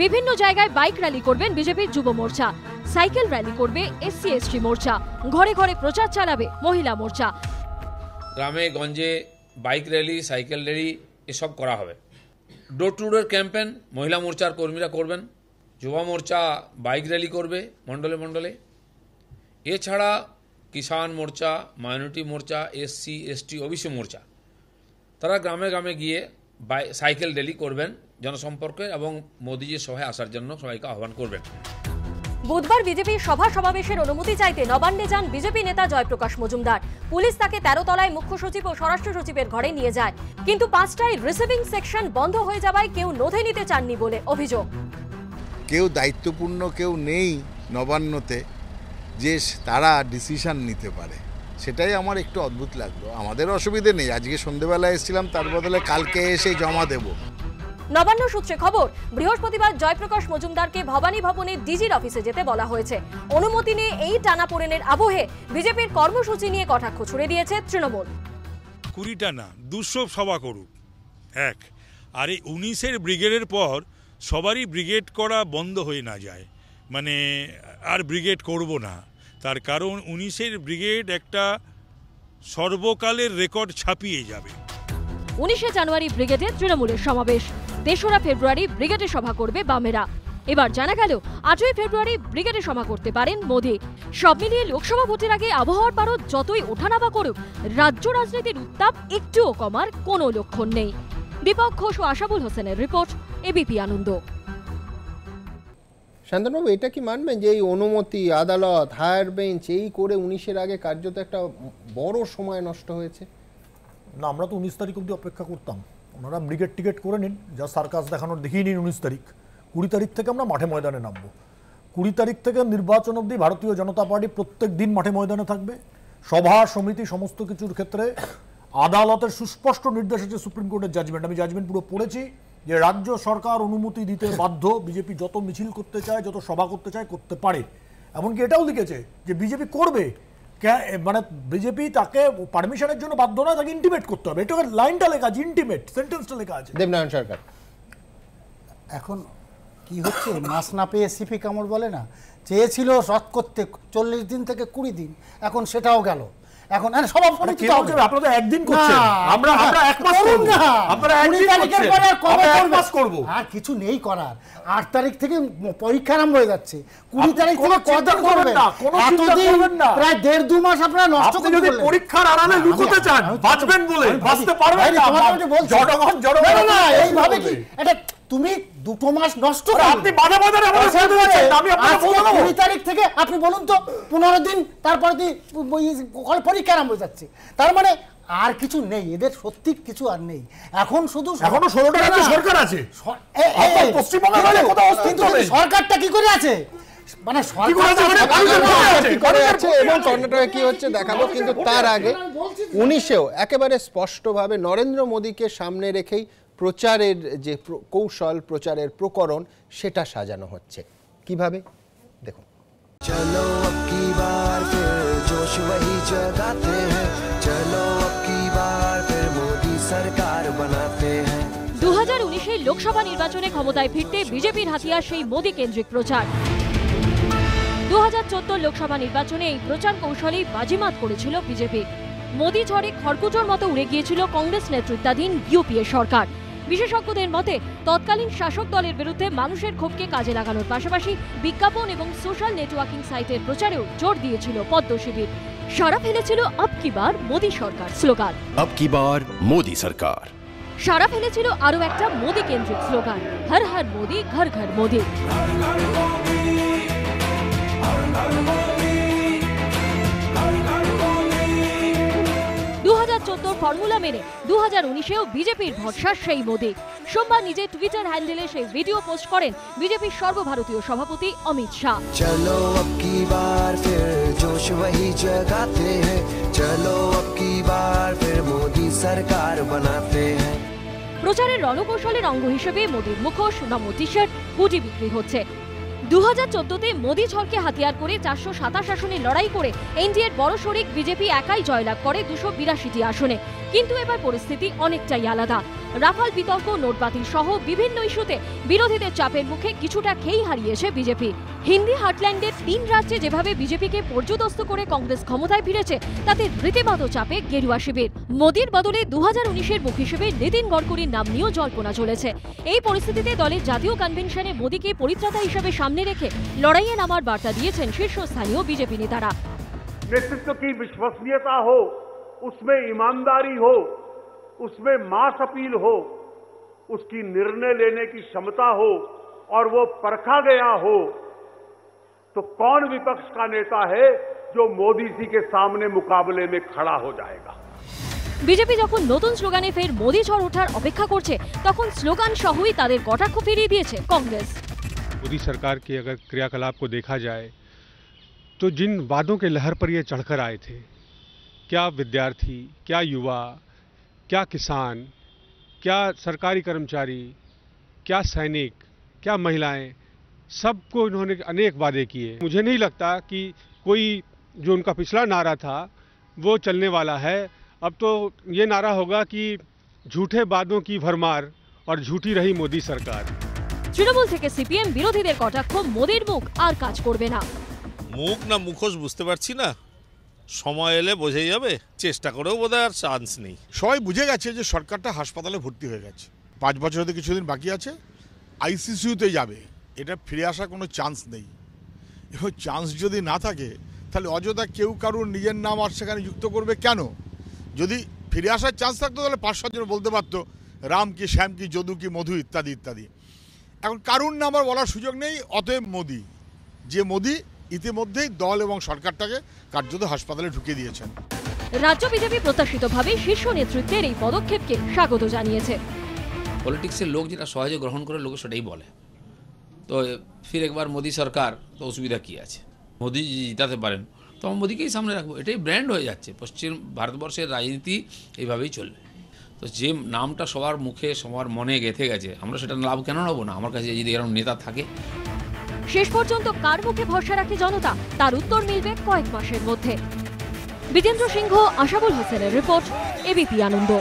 বিভিন্ন জায়গায় বাইক র্যালি করবেন বিজেপির যুব মোর্চা, সাইকেল র্যালি করবে SC/ST মোর্চা, ঘরে ঘরে প্রচার চালাবে মহিলা মোর্চা। গ্রামে গঞ্জে বাইক র্যালি, সাইকেল র্যালি এসব করা হবে। ডোর টু ডোর ক্যাম্পেন মহিলা মোর্চার কর্মীরা করবেন, যুব মোর্চা বাইক র্যালি করবে মণ্ডলে মণ্ডলে। এছাড়া কিষাণ মোর্চা, মাইনরিটি মোর্চা, SC/ST OBC মোর্চা তারা গ্রামে গ্রামে গিয়ে সাইকেল র্যালি করবেন জনসম্পর্কে এবং মোদিজির সভায় আসার জন্য সবাইকে আহ্বান করবেন। বুধবার বিজেপির সভা সমাবেশের অনুমতি চাইতে নবান্নে যান বিজেপি নেতা জয়প্রকাশ মজুমদার। পুলিশ তাকে 13 তলায় মুখ্য সচিব ও স্বরাষ্ট্র সচিবের ঘরে নিয়ে যায়, কিন্তু 5টায় রিসিভিং সেকশন বন্ধ হয়ে যাওয়ায় কেউ নথি নিতে চাননি বলে অভিযোগ। কেউ দায়িত্বপূর্ণ কেউ নেই নবান্নতে যে তারা ডিসিশন নিতে পারে, সেটাই আমার একটু অদ্ভুত লাগলো। আমাদের অসুবিধে নেই, আজকে সন্ধ্যেবেলায় এসেছিলাম, তার বদলে কালকে এসে জমা দেব। নবান্ন সূত্রে খবর, বৃহস্পতিবার জয়প্রকাশ মজুমদারকে ভবানী ভবনের ডিজির অফিসে যেতে বলা হয়েছে। অনুমতি নিয়ে এই টানাপোড়েনের আবহে বিজেপির কর্মসূচি নিয়ে কটাক্ষ ছুড়ে দিয়েছে তৃণমূল। 20টা না 200 সভা করুক এক, আর এই 19-এর ব্রিগেডের পর সবারই ব্রিগেড করা বন্ধ হয়ে না যায়, মানে আর ব্রিগেড করব না। তার কারণ 19-এর ব্রিগেড একটা সর্বকালের রেকর্ড ছাপিয়ে যাবে। 19শে জানুয়ারি ব্রিগেডে তৃণমূলের সমাবেশ, 3রা ফেব্রুয়ারি ব্রিগেডে সভা করবে বামেরা। এবার জানা গেল 8ই ফেব্রুয়ারি ব্রিগেডে সভা করতে পারেন মোদি। সব মিলিয়ে লোকসভা ভোটের আগে আবহাওয়ার পারদ যতই ওঠানামা করুক, রাজ্য রাজনীতির উত্তাপ একটুও কমার কোনো লক্ষণ নেই। দীপক ঘোষ ও আশাবুল হোসেনের রিপোর্ট, এবিপি আনন্দ। শান্তনুবাবু, এটা কি মানবেন যে এই অনুমতি, আদালত, হায়ার বেঞ্চ এই করে 19-এর আগে কার্যত একটা বড় সময় নষ্ট হয়েছে? না, আমরা তো 19 তারিখ অবধি অপেক্ষা করতাম। ওনারা ব্রিগেড টিকেট করে নিন, যা সার্কাস দেখানোর দেখিয়ে নিন 19 তারিখ। 20 তারিখ থেকে আমরা মাঠে ময়দানে নামবো। 20 তারিখ থেকে নির্বাচন অবধি ভারতীয় জনতা পার্টি প্রত্যেক দিন মাঠে ময়দানে থাকবে। সভা সমিতি সমস্ত কিছুর ক্ষেত্রে আদালতের সুস্পষ্ট নির্দেশ আছে, সুপ্রিম কোর্টের জাজমেন্ট, আমি জাজমেন্ট পুরো পড়েছি, যে রাজ্য সরকার অনুমতি দিতে বাধ্য। বিজেপি যত মিছিল করতে চায়, যত সভা করতে চায় করতে পারে। এমনকি এটাও লিখেছে যে বিজেপি করবে, মানে বিজেপি তাকে পারমিশনের জন্য বাধ্য নয়, তাকে ইন্টিমেট করতে হবে। এটা লাইনটা লেখা আছে, ইন্টিমেট সেন্টেন্সটা লেখা আছে। দেবনারায়ণ সরকার, এখন কি হচ্ছে, মাছ না পেয়ে সিপি কামড় বলে না, চেয়েছিল রদ করতে 40 দিন থেকে 20 দিন, এখন সেটাও গেল। এখন সভাপতি আপনারা একদিন করছেন, আমরা এক মাস করব, আপনারা একদিন করছেন, আমরা এক মাস করব, আর কিছু নেই করার। 8 তারিখ থেকে পরীক্ষা আরম্ভ হয়ে যাচ্ছে, 20 তারিখ থেকে কত করবেন না, কোনো চিন্তা করবেন না। প্রায় 1.5-2 মাস আপনারা নষ্ট করে দিলেন। যদি পরীক্ষার আড়ালে লুকোতে চান, বাঁচবেন বলে, বাঁচতে পারবেন না। জনগণ না, এইভাবে কি এটা তুমি 2 মাস নষ্ট করে আপনি বাধা বাধার আমাদের সাথে আছেন। আমি আপনাকে বলবো 20 তারিখ থেকে আপনি বলুন তো 15 দিন, তারপরে পরীক্ষা আরম্ভ হয়ে যাচ্ছে। তার মানে আর কিছু নেই, এদের সত্যি কিছু আর নেই। এখন শুধু এখনো 16টা রাজ্য সরকার আছে, পশ্চিমবঙ্গে সরকারটা কি করে আছে, মানে এবং কর্ণাটকে কি হচ্ছে দেখাবো। কিন্তু তার আগে 19-এও একেবারে স্পষ্টভাবে নরেন্দ্র মোদীকে সামনে রেখেই প্রচারের যে কৌশল, প্রচারের প্রকরণ, সেটা সাজানো হচ্ছে। কিভাবে দেখুন। চলো अब की बार फिर जोश वही जगाते हैं, चलो अब की बार फिर मोदी सरकार बनाते हैं। 2019-এর লোকসভা নির্বাচনে ক্ষমতায় ফিরতে বিজেপির হাতিয়ার সেই মোদি কেন্দ্রিক প্রচার। 2014 লোকসভা নির্বাচনে এই প্রচার কৌশলেই বাজিমাত করেছিল বিজেপি। মোদি ঝড়ে খড়কুটোর মতো উড়ে গিয়েছিল কংগ্রেস নেতৃত্বাধীন ইউপিএ সরকার। বিশেষজ্ঞদের মতে তৎকালীন শাসক দলের বিরুদ্ধে মানুষের ক্ষোভকে কাজে লাগানোর পাশাপাশি বিজ্ঞাপন এবং সোশ্যাল নেটওয়ার্কিং সাইটের প্রচারেও জোর দিয়েছিল পদ্ম শিবির। সারা ফেলেছিল আব কি বার মোদী সরকার স্লোগান। अब की बार मोदी सरकार। সারা ফেলেছিল আরও একটা মোদী কেন্দ্রিক স্লোগান, হর হর মোদী ঘর ঘর মোদী। 2014 ফর্মুলা মেনে 2019-এও বিজেপির ভরসা সেই মোদী। সোমবার নিজের টুইটার হ্যান্ডেলে সেই ভিডিও পোস্ট করেন বিজেপির সর্বভারতীয় সভাপতি অমিত শাহ। चलो अब की बार फिर जोश वही जगाते हैं, चलो अब की बार फिर मोदी सरकार बनाते हैं। প্রচারের রণকৌশলের অঙ্গ হিসেবে মোদীর মুখোশ, নমো টি শার্ট, হুডি বিক্রি হচ্ছে। 2014-তে মোদী ঝড়কে হাতিয়ার করে 427 আসনে লড়াই করে এনডিএর বড় শরিক বিজেপি একাই জয়লাভ করে 282টি আসনে। কিন্তু এবার পরিস্থিতি অনেকটাই আলাদা। রাফাল বিতর্ক, নোট বাতিল সহ বিভিন্ন ইস্যুতে বিরোধীদের চাপের মুখে কিছুটা খেই হারিয়েছে বিজেপি। হিন্দি হার্টল্যান্ডের 3 রাজ্যে যেভাবে বিজেপিকে পর্যুদস্ত করে কংগ্রেস ক্ষমতায় ফিরেছে, তাতে রীতিমতো চাপে গেরুয়া শিবির। মোদীর বদলে 2019-এর মুখ হিসেবে নীতিন গডকরির নাম নিয়েও জল্পনা চলেছে। এই পরিস্থিতিতে দলের জাতীয় কনভেনশনে মোদীকে পরিত্রাতা হিসেবে সামনে রেখে লড়াইয়ে নামার বার্তা দিয়েছেন শীর্ষস্থানীয় বিজেপি নেতারা। नेतृत्व की विश्वसनीयता हो, उसमें ईमानदारी हो, उसमें मास अपील हो, उसकी निर्णय लेने की क्षमता हो और वो परखा गया हो, तो कौन विपक्ष का नेता है जो मोदी जी के सामने मुकाबले में खड़ा हो जाएगा। বিজেপি যখন নতুন স্লোগানে ফের মোদী ঝড় ওঠার অপেক্ষা করছে, তখন স্লোগান সহই তাদের কটাক্ষ ফিরিয়ে দিয়েছে কংগ্রেস। मोदी सरकार के अगर क्रियाकलाप को देखा जाए तो जिन वादों के लहर पर ये चढ़कर आए थे, क्या विद्यार्थी, क्या युवा, क्या किसान, क्या सरकारी कर्मचारी, क्या सैनिक, क्या महिलाएं, सबको इन्होंने अनेक वादे किए। मुझे नहीं लगता कि कोई जो उनका पिछला नारा था वो चलने वाला है। अब तो ये नारा होगा कि झूठे वादों की भरमार और झूठी रही मोदी सरकार। তৃণমূল থেকে সিপিএম বিরোধীদের কটাক্ষ, মোদীর মুখ আর কাজ করবে না। মুখ না মুখোশ বুঝতে পারছি না, সময় এলে বোঝাই যাবে। চেষ্টা করেও বোধহয় আর চান্স নেই। সবাই বুঝে গেছে যে সরকারটা হাসপাতালে ভর্তি হয়ে গেছে, 5 বছর হতে কিছুদিন বাকি আছে, আইসিসিউতে যাবে, এটা ফিরে আসার কোনো চান্স নেই। এবং চান্স যদি না থাকে তাহলে অযথা কেউ কারুর নিজের নাম আর সেখানে যুক্ত করবে কেন? যদি ফিরে আসার চান্স থাকতো তাহলে 5-7 জন বলতে পারতো রাম কি, শ্যাম কি, যদু কি, মধু ইত্যাদি ইত্যাদি। এখন কারুর নাম আর বলার সুযোগ নেই। অতএব মোদি, যে মোদি ইতিমধ্যেই দল এবং সরকারটাকে কার্যত হাসপাতালে ঢুকিয়ে দিয়েছেন। রাজ্য বিজেপি প্রত্যাশিতভাবে শীর্ষ নেতৃত্বের এই পদক্ষেপকে স্বাগত জানিয়েছে। পলিটিক্সের লোক যেটা সহজে গ্রহণ করে লোক সেটাই বলে। তো ফির একবার মোদি সরকার, তো অসুবিধা কী আছে? মোদি জিতাতে পারেন তো আমরা মোদিকেই সামনে রাখবো, এটাই ব্র্যান্ড হয়ে যাচ্ছে। পশ্চিম ভারতবর্ষের রাজনীতি এইভাবেই চলবে। তো যে নামটা সবার মুখে সবার মনে গেঁথে গেছে, আমরা সেটা লাভ কেন নেবো না? আমার কাছে যদি এরকম নেতা থাকে। শেষ পর্যন্ত কার মুখে ভরসা রাখে জনতা, তার উত্তর মিলবে কয়েক মাসের মধ্যে। বিজেন্দ্র সিংহ, আশাবুল হোসেনের রিপোর্ট, এবিপি আনন্দ।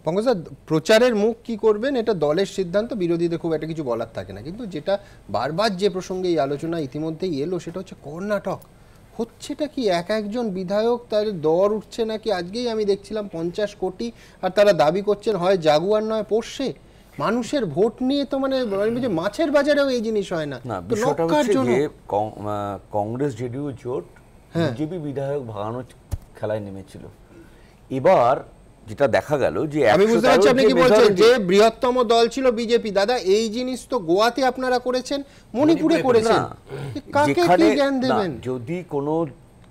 পঙ্কজদা, প্রচারের মুখ কি করবেন এটা দলের সিদ্ধান্ত, বিরোধীদের খুব একটা কিছু বলার থাকে না। কিন্তু যেটা বারবার যে প্রসঙ্গে এই আলোচনা ইতিমধ্যেই এলো সেটা হচ্ছে কর্ণাটক। হচ্ছেটা কি, একজন বিধায়ক তার দর উঠছে নাকি? আজকেই আমি দেখছিলাম 50 কোটি, আর তারা দাবি করছেন হয় জাগুয়ার নয় পোর্শে। মানুষের ভোট নিয়ে তো মানে মাছের বাজারেও এই জিনিস হয় না। বিষয়টা হচ্ছে যে কংগ্রেস জেডিইউ জোট বিজেপি বিধায়ক ভাগানোর খেলায় নেমেছিল। এবার যেটা দেখা গেল যে আমি বুঝতে পারছি আপনি কি বলছেন, যে বৃহত্তম দল ছিল বিজেপি। দাদা, এই জিনিস তো গোয়াতে আপনারা করেছেন, মণিপুরে করেছেন, কাকে কি জ্ঞান দেবেন? যদি কোনো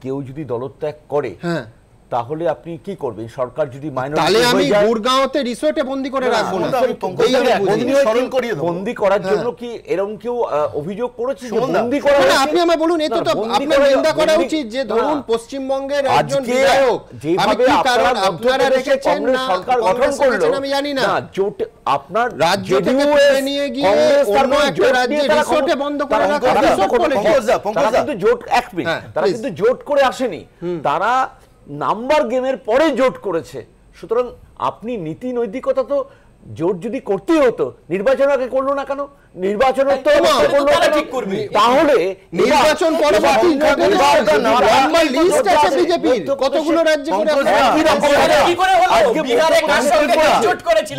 কেউ যদি দলত্যাগ করে তাহলে আপনি কি করবেন? সরকার যদি মাইনরিটি, তাহলে আমি গুরগাঁওতে রিসোর্টে বন্দী করে রাখবো না। বন্দী করার জন্য কি এরকম কেউ অভিযোগ করেছে? বন্দী করা, আপনি আমায় বলুন, এত তো আপনার নিন্দা করা উচিত যে ধরুন পশ্চিমবঙ্গের একজন বিধায়ক, আমি কি কারণ আপনারা রেখেছেন না সরকার গঠন করলো আমি জানি না, জোট আপনার রাজ্য থেকে তুলে নিয়ে গিয়ে অন্য একটা রাজ্যে রিসোর্টে বন্ধ করে রাখা। তারা কিন্তু জোট, এক মিনিট, তারা কিন্তু জোট করে আসেনি, তারা নাম্বার গেমের পরে জোট করেছে। সুতরাং আপনি নীতি নৈতিকতা তো জোট যদি করতেই হতো নির্বাচন আগে করলো না কেন? নির্বাচনের তো ঠিক করবে, তাহলে নির্বাচন পরবর্তী লিস্ট আছে বিজেপির কতগুলো রাজ্যে করে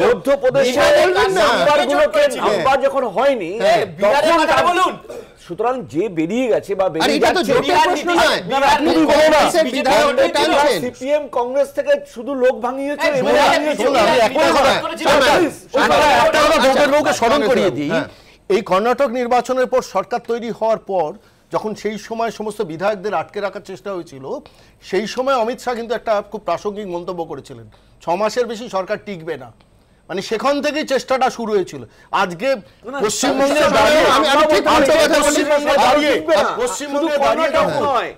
মধ্যপ্রদেশে নাম্বারগুলোকে নাম্বার যখন হয়নি বলুন, সুতরাং যে বেরিয়ে গেছে বা সিপিএম কংগ্রেস থেকে শুধু লোক ভাঙিয়েছে। স্মরণ করিয়ে দিই, এই কর্ণাটক নির্বাচনের পর সরকার তৈরি হওয়ার পর যখন সেই সময় সমস্ত বিধায়কদের আটকে রাখার চেষ্টা হয়েছিল, সেই সময় অমিত শাহ কিন্তু একটা খুব প্রাসঙ্গিক মন্তব্য করেছিলেন, 6 মাসের বেশি সরকার টিকবে না। মানে সেখান থেকেই চেষ্টাটা শুরু হয়েছিল। আজকে পশ্চিমবঙ্গে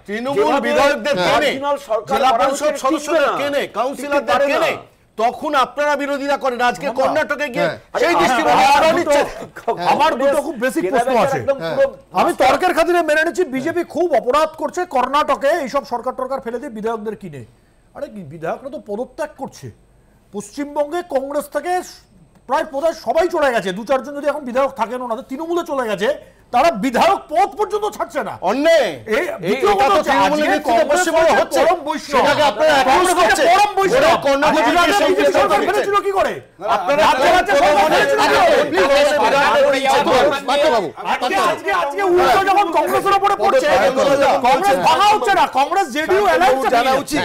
তৃণমূল বিধায়কদের কেনে, জেলা পরিষদ সদস্যদের কেনে, কাউন্সিলরদের কেনে, তখন আপনারা বিরোধিতা করেন। আজকে কর্ণাটকে গিয়ে সেই দৃষ্টিভঙ্গি আমার দুটো খুব বেসিক প্রশ্ন আছে, আমি তর্কের খাতিরে মেনে নিচ্ছি বিজেপি খুব অপরাধ করছে কর্ণাটকে এইসব সরকার টরকার ফেলে দিয়ে বিধায়কদের কিনে। আরে বিধায়করা তো পদত্যাগ করছে, পশ্চিমবঙ্গে কংগ্রেস থেকে প্রায় বোধহয় সবাই চলে গেছে, 2-4 জন যদি এখন বিধায়ক থাকেন ওনাদের, তৃণমূলে চলে গেছে, তারা বিধায়ক পদ পর্যন্ত ছাড়ছে না।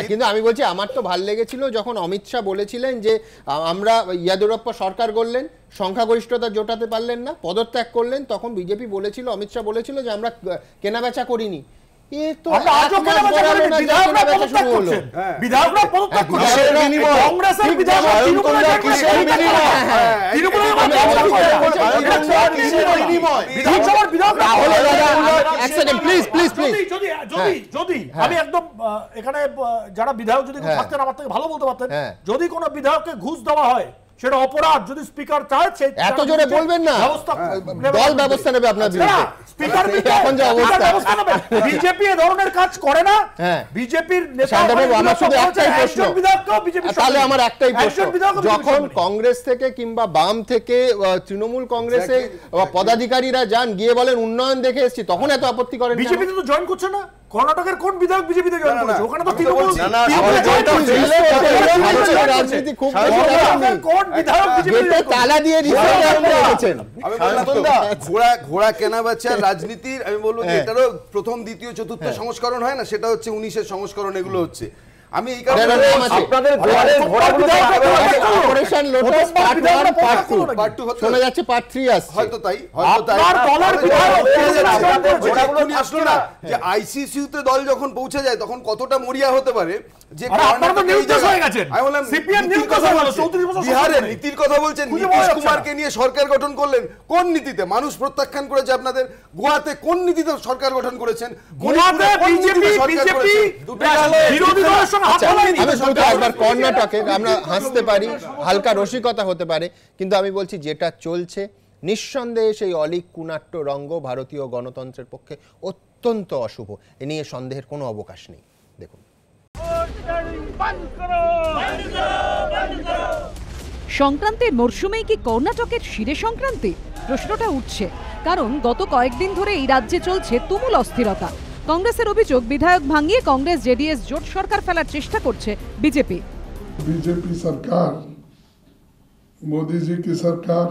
কিন্তু আমি বলছি আমার তো ভাল লেগেছিল যখন অমিত শাহ বলেছিলেন যে আমরা ইয়েদুরাপ্পা সরকার করলেন, সংখ্যাগরিষ্ঠতা জোটাতে পারলেন না, পদত্যাগ করলেন, তখন বিজেপি বলেছিল, অমিত শাহ বলেছিল যে আমরা কেনাবেচা করিনি। যদি আমি একদম এখানে যারা বিধায়ক যদি থাকতেন আমার থেকে ভালো বলতে পারতেন, যদি কোনো বিধায়ককে ঘুষ দেওয়া হয় সেটা অপরাধ, যদি স্পিকার চায় এত জোরে বলবেন না, দল ব্যবস্থা নেবে আপনার বিরুদ্ধে। স্পিকার এখন যে অবস্থা, বিজেপি এই ধরনের কাজ করে না। বিজেপির নেতা আমার শুধু একটাই প্রশ্ন, তাহলে আমার একটাই প্রশ্ন, যখন কংগ্রেস থেকে কিংবা বাম থেকে তৃণমূল কংগ্রেসে পদাধিকারীরা যান গিয়ে বলেন উন্নয়ন দেখে এসেছি, তখন এত আপত্তি করেন? বিজেপিতে তো জয়েন করছে না। কর্ণাটকের কোন বিধায়ক বিজেপিতে জয়েন করেছে? ওখানে তো তৃণমূল রাজনীতি খুব কোন বিধায়ক বিজেপিতে তালা দিয়ে রেখেছেন। ঘোড়া কেনা বেচা রাজনীতির আমি বলবো যে এটারও প্রথম, দ্বিতীয়, চতুর্থ সংস্করণ হয় না, সেটা হচ্ছে 19-এর সংস্করণ, এগুলো হচ্ছে। আমি এই কারণে আপনাদের অপারেশন লোটাস পার্ট 1 পার্ট 2 শোনা যাচ্ছে পার্ট 3 আসছে, হয়তো তাই, হয়তো তাই। আসলো না যে আইসিসিউতে দল যখন পৌঁছে যায় তখন কতটা মরিয়া হতে পারে। যে বিহারের নীতির কথা বলছেন, নীতিশ কুমারকে নিয়ে সরকার গঠন করলেন কোন নীতিতে? মানুষ প্রত্যাখ্যান করেছে আপনাদের। গোয়াতে কোন নীতিতে সরকার গঠন করেছেন? একবার কর্ণাটকে আমরা হাসতে পারি, হালকা রসিকতা হতে পারে, কিন্তু আমি বলছি যেটা চলছে নিঃসন্দেহে সেই অলীক কুনাট্য রঙ্গ ভারতীয় গণতন্ত্রের পক্ষে অত্যন্ত অশুভ, এ নিয়ে সন্দেহের কোনো অবকাশ নেই। দেখুন, সংক্রান্তির মরশুমেই কি কর্ণাটকের শিরে সংক্রান্তি? প্রশ্নটা উঠছে, কারণ গত কয়েকদিন ধরে এই রাজ্যে চলছে তুমুল অস্থিরতা। কংগ্রেসের অভিযোগ, বিধায়ক ভাঙিয়ে কংগ্রেস জেডিএস জোট সরকার ফেলার চেষ্টা করছে বিজেপি। बीजेपी सरकार, मोदी जी की सरकार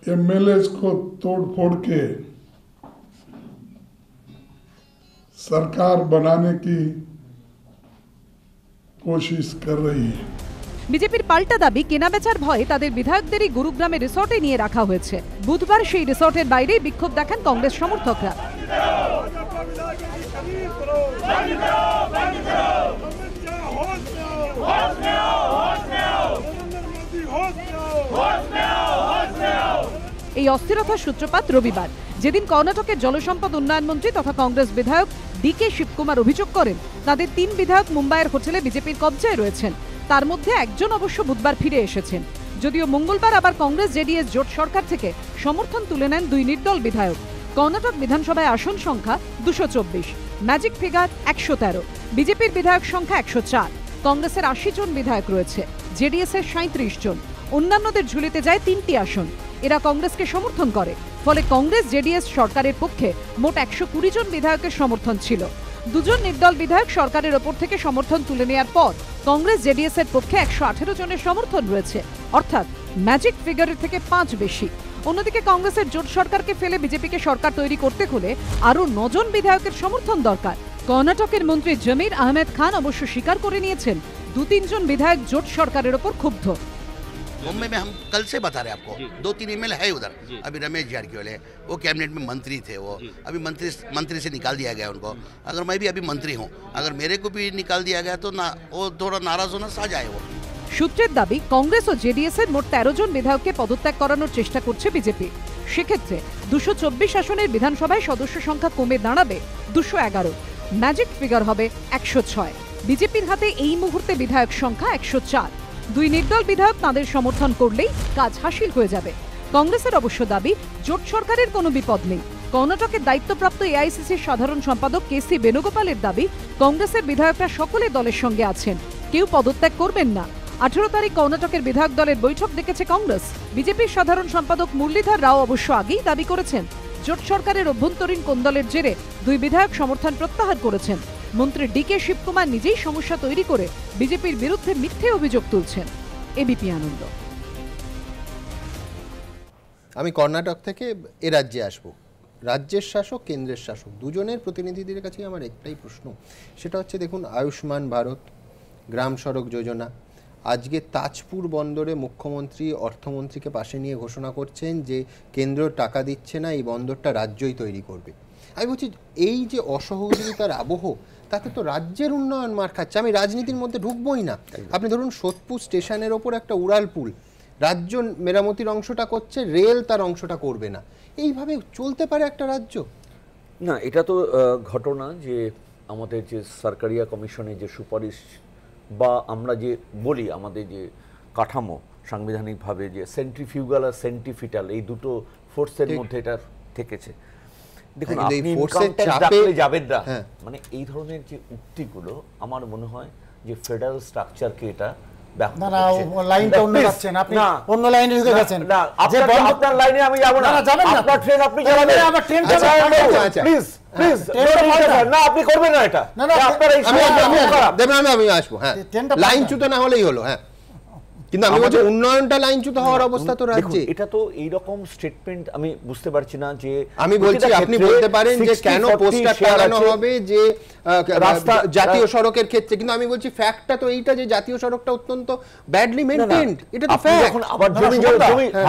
एमएलए को तोड़ फोड़ के सरकार बनाने की कोशिश कर रही है। বিজেপির পাল্টা দাবি, কেনাবেচার ভয়ে তাদের বিধায়কদেরই গুরুগ্রামে রিসর্টে নিয়ে রাখা হয়েছে। বুধবার সেই রিসর্টের বাইরেই বিক্ষোভ দেখান কংগ্রেস সমর্থকরা। এই অস্থিরতার সূত্রপাত রবিবার, যেদিন কর্ণাটকের জলসম্পদ উন্নয়ন মন্ত্রী তথা কংগ্রেস বিধায়ক ডিকে শিবকুমার অভিযোগ করেন তাদের 3 বিধায়ক মুম্বাইয়ের হোটেলে বিজেপির কবজায় রয়েছেন। তার মধ্যে একজন অবশ্য বুধবার ফিরে এসেছেন, যদিও মঙ্গলবার আবার কংগ্রেস জেডিএস জোট সরকার থেকে সমর্থন তুলে নেন 2 নির্দল বিধায়ক। কর্ণাটক বিধানসভায় আসন সংখ্যা 224, ম্যাজিক ফিগার 113, বিজেপির বিধায়ক সংখ্যা 104, কংগ্রেসের 80 জন বিধায়ক রয়েছে। জেডিএস এর 37 জন, অন্যান্যদের ঝুলিতে যায় 3টি আসন। এরা কংগ্রেসকে সমর্থন করে, ফলে কংগ্রেস জেডিএস সরকারের পক্ষে মোট 120 জন বিধায়কের সমর্থন ছিল। 2 জন নির্দল বিধায়ক সরকারের ওপর থেকে সমর্থন তুলে নেওয়ার পর কংগ্রেস জেডিএস এর পক্ষে 118 জনের সমর্থন রয়েছে, অর্থাৎ ম্যাজিক ফিগারের থেকে 5 বেশি। অন্যদিকে কংগ্রেসের জোট সরকারকে ফেলে বিজেপিকে সরকার তৈরি করতে হলে আরও 9 জন বিধায়কের সমর্থন দরকার। কর্ণাটকের মন্ত্রী জমির আহমেদ খান অবশ্য স্বীকার করে নিয়েছেন 2-3 জন বিধায়ক জোট সরকারের ওপর ক্ষুব্ধ। मुंबई में हम कल से बता रहे हैं आपको, 2-3 एमएलए है उधर। अभी रमेश जारकिहोली है, वो कैबिनेट में मंत्री थे, वो अभी मंत्री से निकाल दिया गया उनको। अगर मैं भी अभी मंत्री हूँ, अगर मेरे को भी निकाल दिया गया तो ना वो थोड़ा नाराज होना सा जाए। वो সূত্রের দাবি, কংগ্রেস ও জেডিএস এর মোট 13 জন বিধায়ককে পদত্যাগ করানোর চেষ্টা করছে বিজেপি। সেক্ষেত্রে 224 আসনের বিধানসভায় সদস্য সংখ্যা কমে দাঁড়াবে 211, ম্যাজিক ফিগার হবে 106। বিজেপির হাতে এই মুহূর্তে বিধায়ক সংখ্যা 104। 2 নির্দল বিধায়ক তাঁদের সমর্থন করলেই কাজ হাসিল হয়ে যাবে। কংগ্রেসের অবশ্য দাবি, জোট সরকারের কোনো বিপদ নেই। কর্ণাটকের দায়িত্বপ্রাপ্ত এআইসিসির সাধারণ সম্পাদক কেসি বেণুগোপালের দাবি, কংগ্রেসের বিধায়করা সকলে দলের সঙ্গে আছেন, কেউ পদত্যাগ করবেন না। 18 তারিখ কর্ণাটকের বিধায়ক দলের বৈঠক ডেকেছে কংগ্রেস। বিজেপির সাধারণ সম্পাদক মুরলীধর রাও অবশ্য আগেই দাবি করেছেন, জোট সরকারের অভ্যন্তরীণ কোন্দলের জেরে 2 বিধায়ক সমর্থন প্রত্যাহার করেছেন। মন্ত্রী ডিকে শিবকুমার নিজেই সমস্যা তৈরি করে বিজেপির বিরুদ্ধে মিথ্যে অভিযোগ তুলছেন। এবিপি আনন্দ। আমি কর্ণাটক থেকে এ রাজ্যে আসব। রাজ্যের শাসক, কেন্দ্রের শাসক দুজনের প্রতিনিধিদের কাছে আমার একটাই প্রশ্ন, সেটা হচ্ছে দেখুন, আয়ুষ্মান ভারত, গ্রাম সড়ক যোজনা, আজকে তাজপুর বন্দরে মুখ্যমন্ত্রী অর্থমন্ত্রীকে পাশে নিয়ে ঘোষণা করছেন যে কেন্দ্র টাকা দিচ্ছে না, এই বন্দরটা রাজ্যই তৈরি করবে। আমি বলছি, এই যে অসহযোগিতার আবহ, তাতে তো রাজ্যের উন্নয়ন মার খাচ্ছে। আমি রাজনীতির মধ্যে ঢুকবই না। আপনি ধরুন সোদপুর স্টেশনের ওপর একটা উড়াল পুল, রাজ্য মেরামতির অংশটা করছে, রেল তার অংশটা করবে না। এইভাবে চলতে পারে একটা রাজ্য? না, এটা তো ঘটনা যে আমাদের যে সরকারিয়া কমিশনের যে সুপারিশ বা আমরা যে বলি আমাদের যে কাঠামো সাংবিধানিকভাবে যে সেন্ট্রিফিউগাল আর সেন্ট্রিফিটাল, এই দুটো ফোর্সের মধ্যে এটা থেকেছে। দেখুন, আপনি ইনকাম ট্যাক্স ডাকলে যাবেন না, মানে এই ধরনের যে উক্তিগুলো আমার মনে হয় যে ফেডারেল স্ট্রাকচারকে এটা লাইনচ্যুত না হলেই হলো। হ্যাঁ, কিন্তু আমি বলছি উন্নয়নটা লাইনচ্যুত হওয়ার অবস্থা তো রাজ্যে। এটা তো এইরকম স্টেটমেন্ট আমি বুঝতে পারছি না যে আমি বলছি আপনি বলতে পারেন যে কেন পোস্টার টাঙানো হবে যে রাস্তা জাতীয় সড়কের ক্ষেত্রে, কিন্তু আমি বলছি ফ্যাক্টটা তো এইটা যে জাতীয় সড়কটা অত্যন্ত ব্যাডলি মেইনটেইনড। এটা তো ফ্যাক্ট। যখন আবার জমি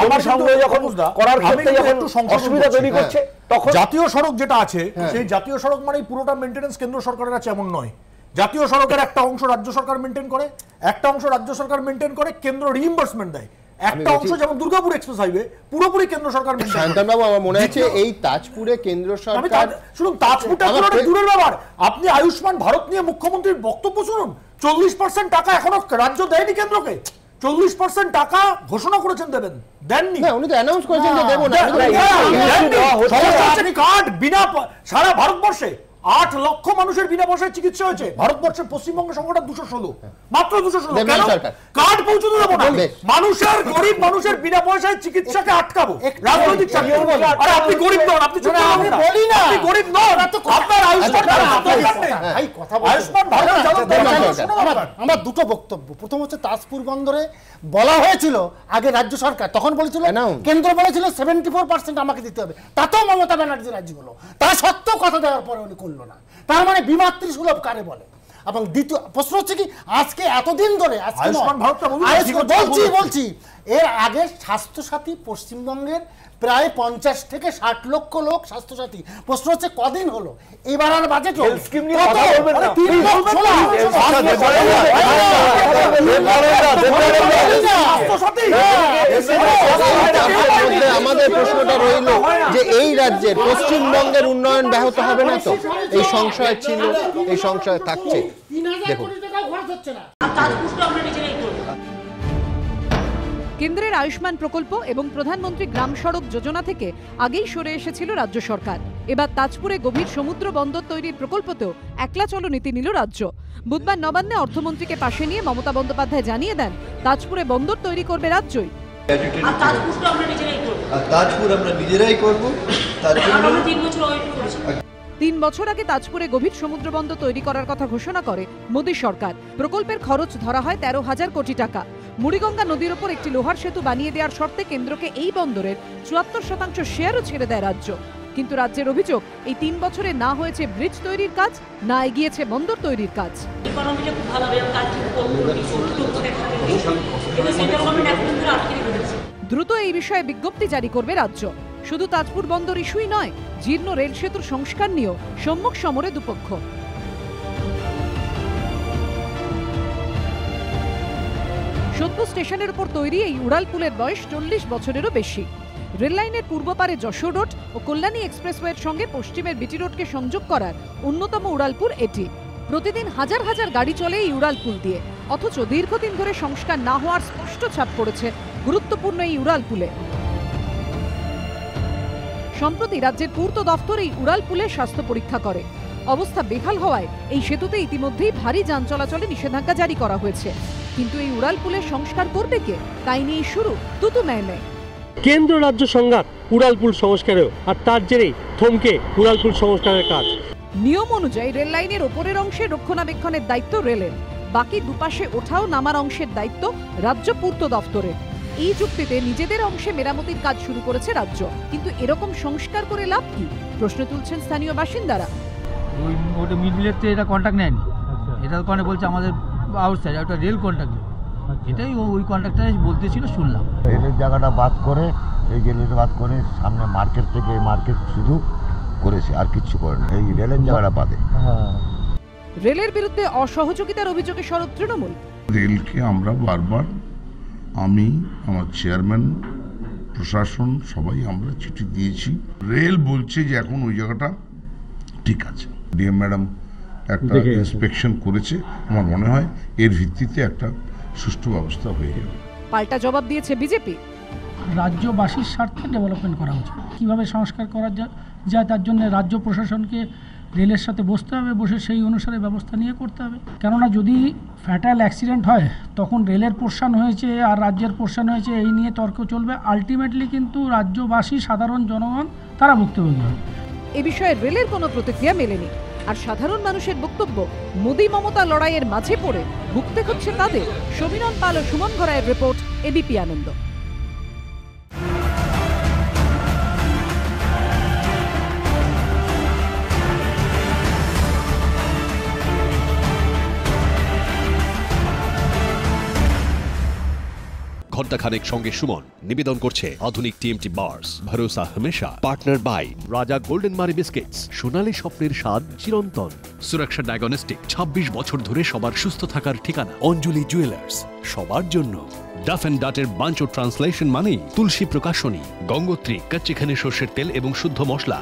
আমার সঙ্গে যখন করার ক্ষেত্রে যখন অসুবিধা তৈরি করছে, তখন জাতীয় সড়ক যেটা আছে সেই জাতীয় সড়ক মানে পুরোটা মেইনটেনেন্স কেন্দ্র সরকারের আছে এমন নয়। জাতীয় সড়কের একটা অংশ রাজ্য সরকার মেইনটেইন করে, একটা অংশ রাজ্য সরকার মেইনটেইন করে, কেন্দ্র রিইম্বার্সমেন্ট দেয়। একটা অংশ যেমন দুর্গাপুর এক্সপ্রেস হাইওয়ে পুরোপুরি কেন্দ্র সরকার মেইনটেইন করে। শান্তনবাবু, আমার মনে আছে এই তাজপুরে কেন্দ্র সরকার, শুনুন, তাজপুরটা পুরোটা দূরের ব্যাপার। আপনি আয়ুষ্মান ভারত নিয়ে মুখ্যমন্ত্রীর বক্তব্য শুনুন। 40% টাকা এখনো রাজ্য দেয়নি কেন্দ্রকে। 40% টাকা ঘোষণা করেছেন দেবেন, দেননি। উনি তো অ্যানাউন্স করেছেন যে দেব না। কার্ড বিনা সারা ভারতবর্ষে 8 লক্ষ মানুষের বিনা পয়সায় চিকিৎসা হয়েছে। ভারতবর্ষের পশ্চিমবঙ্গ সংখ্যাটা 216, মাত্র 216। কার্ড পৌঁছে দেবো না, মানুষের গরিব মানুষের বিনা পয়সায় চিকিৎসাকে আটকাবো রাজনৈতিক চাকরি। আরে আপনি গরিব নন, আপনি আমি বলি না আপনি গরিব নন, আপনার আয়ুষ্মান আমার দুটো বক্তব্য। প্রথম হচ্ছে তাজপুর বন্দরে বলা হয়েছিল আগে রাজ্য সরকার, তখন বলেছিল কেন্দ্র বলেছিল 74% আমাকে দিতে হবে, তাতেও মমতা ব্যানার্জি রাজি হলো। তা সত্ত্বেও কথা দেওয়ার পরে উনি করলো না। তার মানে বিমাতৃ সুলভ কারে বলে? এবং দ্বিতীয় প্রশ্ন হচ্ছে কি, আজকে এতদিন ধরে বলছি এর আগে স্বাস্থ্যসাথী পশ্চিমবঙ্গের প্রায় 50 থেকে 60 লক্ষ লোক স্বাস্থ্যসাথী। প্রশ্ন হচ্ছে কদিন হলো? এবার আর বাজেট আমাদের প্রশ্নটা রইল যে এই রাজ্যের পশ্চিমবঙ্গের উন্নয়ন ব্যাহত হবে না তো? এই সংশয় ছিল, এই সংশয় থাকছে। দেখুন, কেন্দ্রের আয়ুষ্মান প্রকল্প এবং প্রধানমন্ত্রী গ্রাম সড়ক যোজনা থেকে আগেই সরে এসেছিল রাজ্য সরকার। এবার তাজপুরে গভীর সমুদ্র বন্দর তৈরির প্রকল্পতেও একলা চলো নীতি নিল রাজ্য। বুধবার নবান্নে অর্থমন্ত্রীকে পাশে নিয়ে মমতা বন্দ্যোপাধ্যায় জানিয়ে দেন, তাজপুরে বন্দর তৈরি করবে রাজ্যই। তাজপুর আমরা নিজেরাই করব। 3 বছর আগে তাজপুরে গভীর সমুদ্র বন্দর তৈরি করার কথা ঘোষণা করে মোদী সরকার। প্রকল্পের খরচ ধরা হয় 13,000 কোটি টাকা। মুড়িগঙ্গা নদীর ওপর একটি লোহার সেতু বানিয়ে দেওয়ার শর্তে কেন্দ্রকে এই বন্দরের 74% শেয়ারও ছেড়ে দেয় রাজ্য। কিন্তু রাজ্যের অভিযোগ, এই 3 বছরে না হয়েছে ব্রিজ তৈরির কাজ, না এগিয়েছে বন্দর তৈরির কাজ। দ্রুত এই বিষয়ে বিজ্ঞপ্তি জারি করবে রাজ্য। শুধু তাজপুর বন্দর ইস্যুই নয়, জীর্ণ রেল সেতুর সংস্কার নিয়েও সম্মুখ সমরে দুপক্ষ। সোদপুর স্টেশনের উপর তৈরি এই উড়ালপুলের বয়স 40 বছরেরও বেশি। রেললাইনের পূর্ব পারে যশোর রোড ও কল্যাণী এক্সপ্রেসওয়ের সঙ্গে পশ্চিমের বিটি রোডকে সংযোগ করার অন্যতম উড়ালপুল এটি। প্রতিদিন হাজার হাজার গাড়ি চলে এই উড়ালপুল দিয়ে, অথচ দীর্ঘদিন ধরে সংস্কার না হওয়ার স্পষ্ট ছাপ পড়েছে গুরুত্বপূর্ণ এই উড়ালপুলে। সম্প্রতি রাজ্যের পূর্ত দফতর এই উড়ালপুলে স্বাস্থ্য পরীক্ষা করে। অবস্থা বেহাল হওয়ায় এই সেতুতে ইতিমধ্যেই ভারী যান চলাচলে নিষেধাজ্ঞা জারি করা হয়েছে। কিন্তু এই উড়ালপুলের সংস্কার করবে কে, তাই নিয়ে শুরু তুতু ম্যায়। কেন্দ্র রাজ্য সংঘাত উড়ালপুল সংস্কারেও, আর তার জেরেই থমকে উড়ালপুল সংস্কারের কাজ। নিয়ম অনুযায়ী রেল লাইনের ওপরের অংশে রক্ষণাবেক্ষণের দায়িত্ব রেলের, বাকি দুপাশে ওঠা ও নামার অংশের দায়িত্ব রাজ্য পূর্ত দফতরের। এই যুক্তিতে নিজেদের অংশে মেরামতির কাজ শুরু করেছে রাজ্য। কিন্তু এরকম সংস্কার করে লাভ কি, প্রশ্ন তুলছেন স্থানীয় বাসিন্দারা। ওটা মিডলের তো এটা কন্ট্যাক্ট নেয়নি, এটা ওখানে বলছে আমাদের আউটসাইড, ওটা রেল কন্ট্যাক্ট, এটাই ওই কন্ট্রাক্টর বলতেছিল শুনলাম। রেলের জায়গাটা বাদ করে, এই রেলের বাদ করে সামনে মার্কেট থেকে মার্কেট শুধু করেছে, আর কিছু করেনি, এই রেলের জায়গাটা বাদে। রেলের বিরুদ্ধে অসহযোগিতার অভিযোগে সরব তৃণমূল। রেলকে আমরা বারবার, আমি, আমার চেয়ারম্যান, প্রশাসন সবাই আমরা চিঠি দিয়েছি। রেল বলছে যে এখন ওই জায়গাটা ঠিক আছে। ডিএম ম্যাডাম একটা ইন্সপেকশন করেছে, আমার মনে হয় এর ভিত্তিতে একটা সুষ্ঠু ব্যবস্থা হয়ে যাবে। পাল্টা জবাব দিয়েছে বিজেপি। রাজ্যবাসীর স্বার্থে ডেভেলপমেন্ট করা উচিত, কিভাবে সংস্কার করা যায় তার জন্য রাজ্য প্রশাসনকে রেলের সাথে বসতে হবে, বসে সেই অনুসারে ব্যবস্থা নিয়ে করতে হবে। কেননা যদি ফ্যাটাল অ্যাক্সিডেন্ট হয় তখন রেলের পোর্শন হয়েছে আর রাজ্যের পোর্শন হয়েছে, এই নিয়ে তর্ক চলবে। আলটিমেটলি কিন্তু রাজ্যবাসী, সাধারণ জনগণ তারা ভুক্তভোগী হবে। এ বিষয়ে রেলের কোনো প্রতিক্রিয়া মেলেনি। আর সাধারণ মানুষের বক্তব্য, মোদি মমতা লড়াইয়ের মাঝে পড়ে ভুগতে হচ্ছে তাদের। সমীরণ পাল ও সুমন ঘরায়ের রিপোর্ট, এবিপি আনন্দ। ঘণ্টাখানেক সঙ্গে সুমন নিবেদন করছে আধুনিক টিএমটি বার্স, ভরসা হমেশা, পার্টনার বাই রাজা গোল্ডেন মারি বিস্কিটস, সোনালী স্বপ্নের স্বাদ চিরন্তন, সুরক্ষা ডায়াগনস্টিক, 26 বছর ধরে সবার সুস্থ থাকার ঠিকানা, অঞ্জলি জুয়েলার্স, সবার জন্য ডাফ এন্ড ডাটের বাঞ্চ ট্রান্সলেশন মানেই তুলসী প্রকাশনী, গঙ্গোত্রী, কচ্চিখানি সর্ষের তেল এবং শুদ্ধ মশলা,